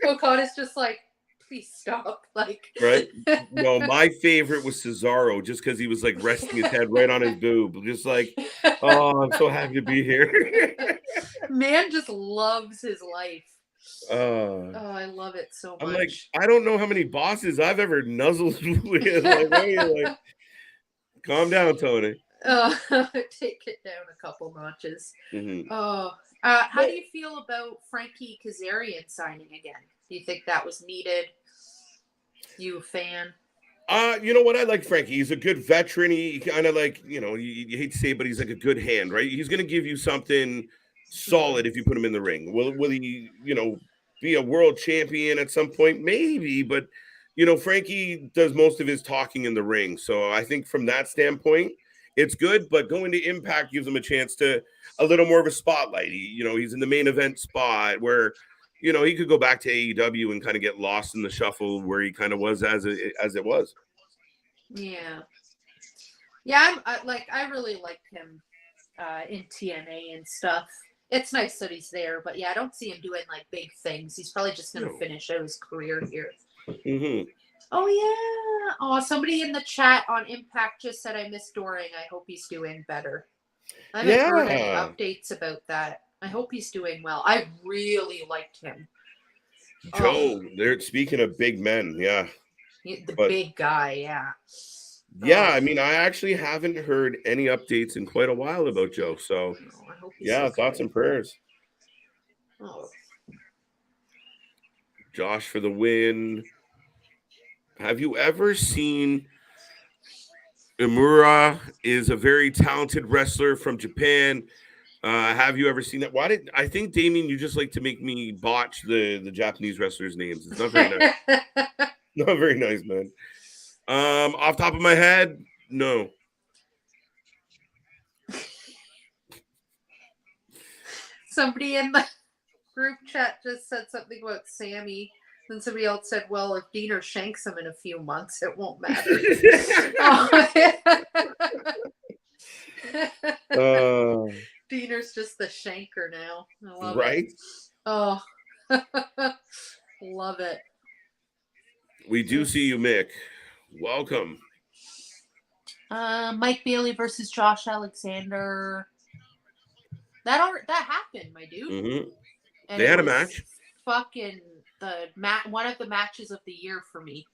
Okada's just like, please stop. Like, right? No, my favorite was Cesaro, just because he was like resting his head right on his boob, just like, oh, I'm so happy to be here. Man just loves his life. Oh, I love it so much. I'm like, I don't know how many bosses I've ever nuzzled with. Like, calm down, Tony. Take it down a couple notches. Mm-hmm. How do you feel about Frankie Kazarian signing again? Do you think that was needed? You a fan? You know what? I like Frankie. He's a good veteran. He kind of like, you hate to say it, but he's like a good hand, right? He's going to give you something solid if you put him in the ring. Will he, be a world champion at some point? Maybe, but, Frankie does most of his talking in the ring. So I think from that standpoint, it's good, but going to Impact gives him a chance to a little more of a spotlight. He's in the main event spot where, he could go back to AEW and kind of get lost in the shuffle where he kind of was as it was. Yeah. Yeah, I really liked him in TNA and stuff. It's nice that he's there, but yeah, I don't see him doing like big things. He's probably just going to finish out his career here. Mm-hmm. Oh, yeah. Oh, somebody in the chat on Impact just said, I miss Doring. I hope he's doing better. I haven't heard any updates about that. I hope he's doing well. I really liked him. Joe, they're speaking of big men, yeah. Big guy, yeah. Yeah, I mean, I actually haven't heard any updates in quite a while about Joe. So, thoughts and prayers. Oh. Josh for the win. Have you ever seen Imura is a very talented wrestler from Japan? Have you ever seen that? I think, Damien, you just like to make me botch the Japanese wrestlers' names. It's not very nice. Not very nice, man. Off top of my head, no. Somebody in the group chat just said something about Sami. Then somebody else said, well, if Diener shanks him in a few months, it won't matter. Diener's just the shanker now. I love it. Oh, love it. We do see you, Mick. Welcome. Mike Bailey versus Josh Alexander. That happened, my dude. Mm-hmm. They had a match. Fucking one of the matches of the year for me,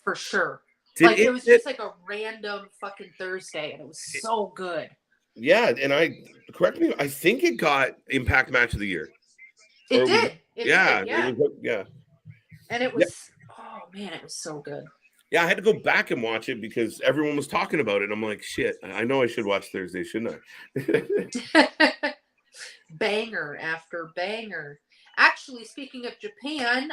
for sure. It was just like a random fucking Thursday, and it was so good. Yeah, and correct me, I think it got Impact Match of the Year. It did. Yeah. And it was, oh man, it was so good. Yeah, I had to go back and watch it because everyone was talking about it. I'm like, shit, I know I should watch Thursday, shouldn't I? Banger after banger. Actually, speaking of Japan,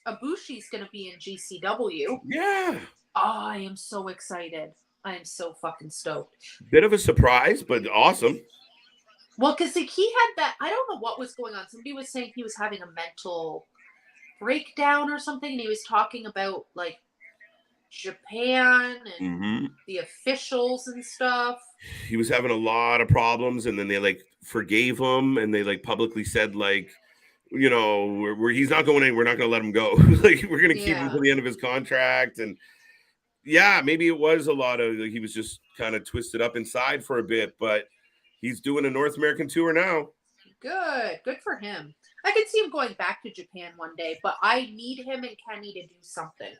Ibushi's going to be in GCW. Yeah. Oh, I am so excited. I am so fucking stoked. Bit of a surprise, but awesome. Well, because he had that, I don't know what was going on. Somebody was saying he was having a mental breakdown or something, and he was talking about, like, Japan and the officials and stuff. He was having a lot of problems, and then they, like, forgave him, and they, like, publicly said, like, he's not going anywhere. We're not going to let him go. Like, we're going to keep him to the end of his contract, and yeah, maybe it was a lot of, he was just kind of twisted up inside for a bit, but he's doing a North American tour now. Good for him. I could see him going back to Japan one day, but I need him and Kenny to do something.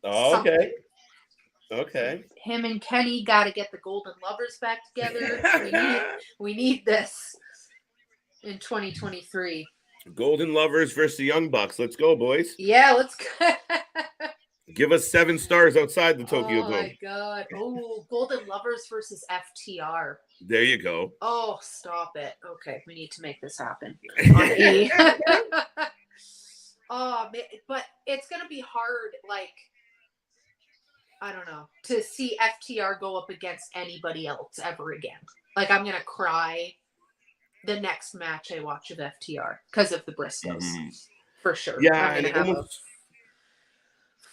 Oh, okay. Him and Kenny got to get the Golden Lovers back together. We need this in 2023. Golden Lovers versus the Young Bucks. Let's go, boys. Yeah, let's go. Give us 7 stars outside the Tokyo Oh Dome. my god. Oh, Golden Lovers versus FTR. There you go. Oh, stop it. Okay, we need to make this happen. On E. Oh, but it's gonna be hard, like, I don't know, to see FTR go up against anybody else ever again. Like, I'm gonna cry the next match I watch of FTR because of the Briscoes, for sure. Yeah, I'm and gonna have a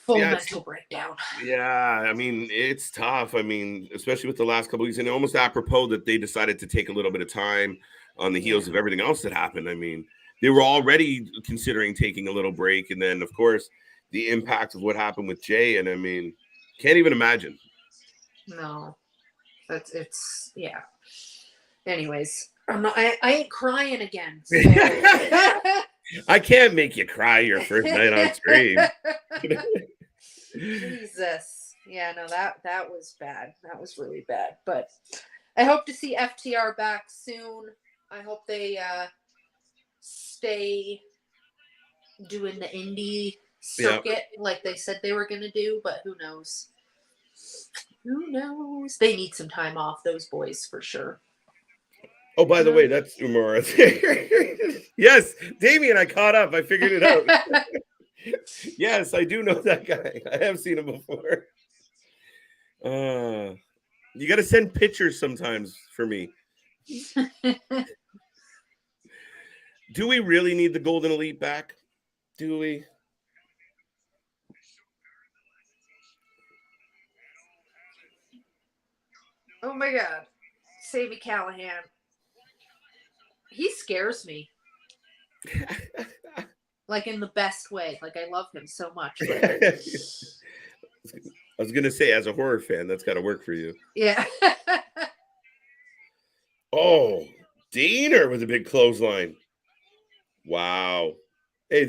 full mental breakdown. Yeah, I mean, it's tough. I mean, especially with the last couple of weeks, and almost apropos that they decided to take a little bit of time on the heels of everything else that happened. I mean, they were already considering taking a little break, and then, of course, the impact of what happened with Jay, and I mean, can't even imagine. No, it's yeah. Anyways, I ain't crying again. So. I can't make you cry your first night on stream. Jesus. Yeah, no, that was bad. That was really bad. But I hope to see FTR back soon. I hope they stay doing the indie circuit like they said they were going to do, but who knows? Who knows? They need some time off, those boys, for sure. Oh, by the way, that's Umura. Yes, Damien, I caught up. I figured it out. Yes, I do know that guy. I have seen him before. You got to send pictures sometimes for me. Do we really need the Golden Elite back? Do we? Oh my God. Sami Callihan. He scares me. Like in the best way. Like I love him so much. But... I was going to say, as a horror fan, that's got to work for you. Yeah. Oh, Diener with a big clothesline. Wow. Hey,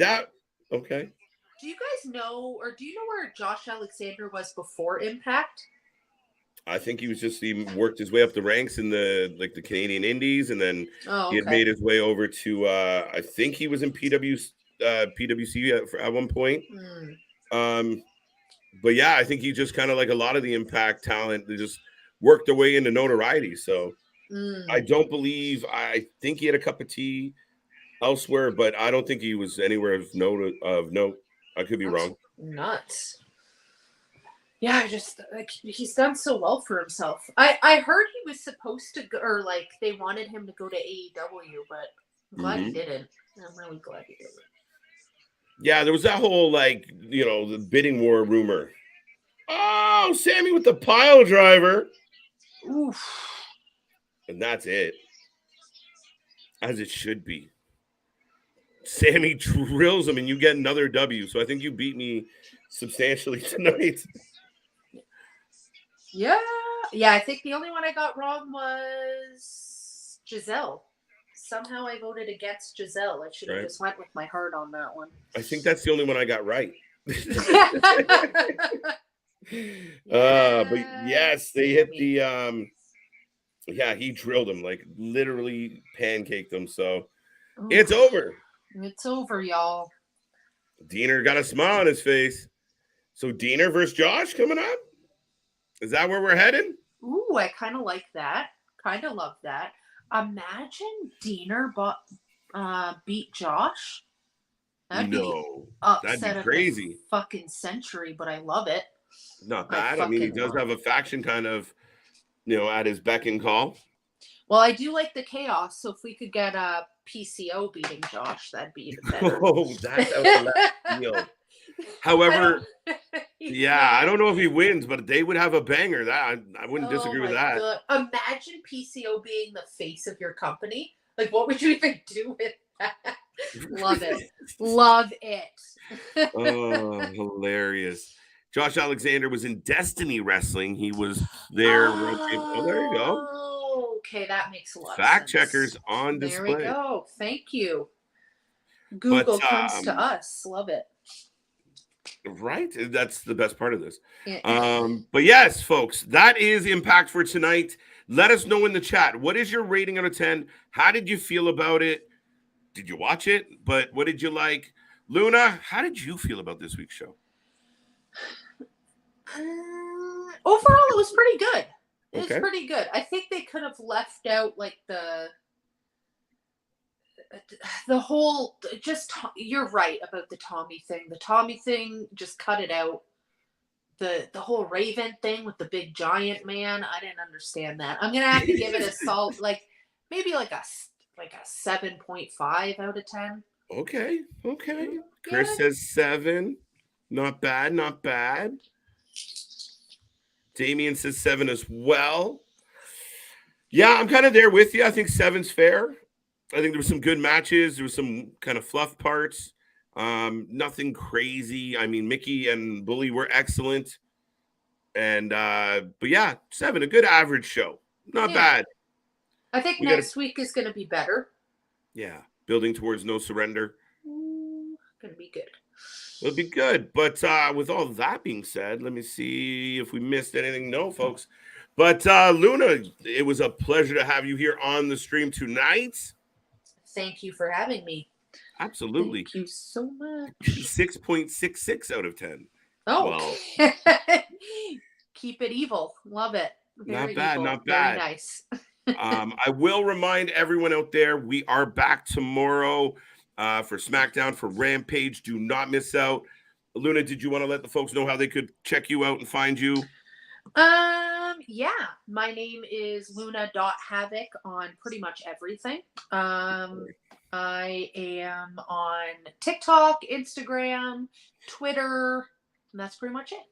okay. Do you guys know, or do you know where Josh Alexander was before Impact? I think he worked his way up the ranks in the Canadian Indies, and then he had made his way over to I think he was in PWC at one point. But yeah, I think he just kind of like a lot of the Impact talent, they just worked their way into notoriety. So I think he had a cup of tea elsewhere, but I don't think he was anywhere of note. I could be wrong. Nuts. Yeah, I just like he's done so well for himself. I heard he was supposed to go, or like they wanted him to go to AEW, but I'm glad he didn't. I'm really glad he didn't. Yeah, there was that whole the bidding war rumor. Oh, Sami with the pile driver. Oof. And that's it. As it should be. Sami drills him and you get another W. So I think you beat me substantially tonight. Yeah. Yeah, I think the only one I got wrong was Giselle. Somehow I voted against Giselle. I should have just went with my heart on that one. I think that's the only one I got right. But yes, they hit the he drilled him, like literally pancaked him. So it's over. It's over, y'all. Diener got a smile on his face. So Diener versus Josh coming up? Is that where we're heading? Ooh, I kind of like that. Kind of love that. Imagine Diener beat Josh. That'd be crazy. Fucking century, but I love it. Not bad. I mean, he does have a faction kind of, at his beck and call. Well, I do like the chaos. So if we could get a PCO beating Josh, that'd be even better. Oh, that's a left field. However, I don't know if he wins, but they would have a banger. That I wouldn't disagree with that. God. Imagine PCO being the face of your company. Like, what would you even do with that? Love it. Love it. Oh, hilarious. Josh Alexander was in Destiny Wrestling. He was there. Oh, there you go. Okay, that makes a lot of Fact sense. checkers on display. There we go. Thank you. Google comes to us. Love it. Right? That's the best part of this. Yeah. But yes, folks, that is Impact for tonight. Let us know in the chat. What is your rating out of 10? How did you feel about it? Did you watch it? But what did you like? Luna, how did you feel about this week's show? Overall, it was pretty good. It Okay. was pretty good. I think they could have left out like the whole, just, you're right about the Tommy thing. The Tommy thing, just cut it out. The whole Raven thing with the big giant man, I didn't understand that. I'm gonna have to give it a solid, like maybe like a 7.5 out of 10. Okay. Chris says 7. Not bad, not bad. Damien says 7 as well. Yeah, I'm kind of there with you. I think 7's fair. I think there were some good matches. There was some kind of fluff parts. Nothing crazy. I mean, Mickie and Bully were excellent. And but yeah, 7, a good average show. Not bad. I think next week is gonna be better. Yeah, building towards No Surrender. Gonna be good. It'll be good. But with all that being said, let me see if we missed anything. No, folks. But Luna, it was a pleasure to have you here on the stream tonight. Thank you for having me. Absolutely. Thank you so much. 6.66 out of 10. Oh, well. Keep it evil. Love it. Very not bad, evil. Not Very bad. Nice. I will remind everyone out there, we are back tomorrow for SmackDown, for Rampage. Do not miss out. Luna, did you want to let the folks know how they could check you out and find you? Yeah, my name is Luna.Havoc on pretty much everything. I am on TikTok, Instagram, Twitter, and that's pretty much it.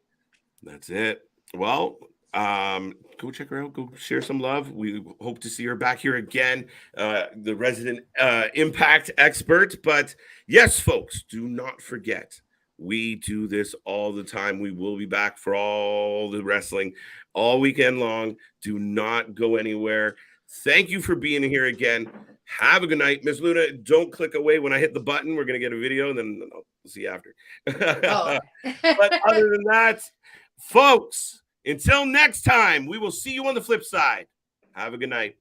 That's it. Well, go check her out. Go share some love. We hope to see her back here again, the resident Impact expert. But yes, folks, do not forget, we do this all the time. We will be back for all the wrestling all weekend long. Do not go anywhere. Thank you for being here again. Have a good night. Miss Luna, don't click away when I hit the button. We're going to get a video, and then I'll see you after. Oh. But other than that, folks, until next time, we will see you on the flip side. Have a good night.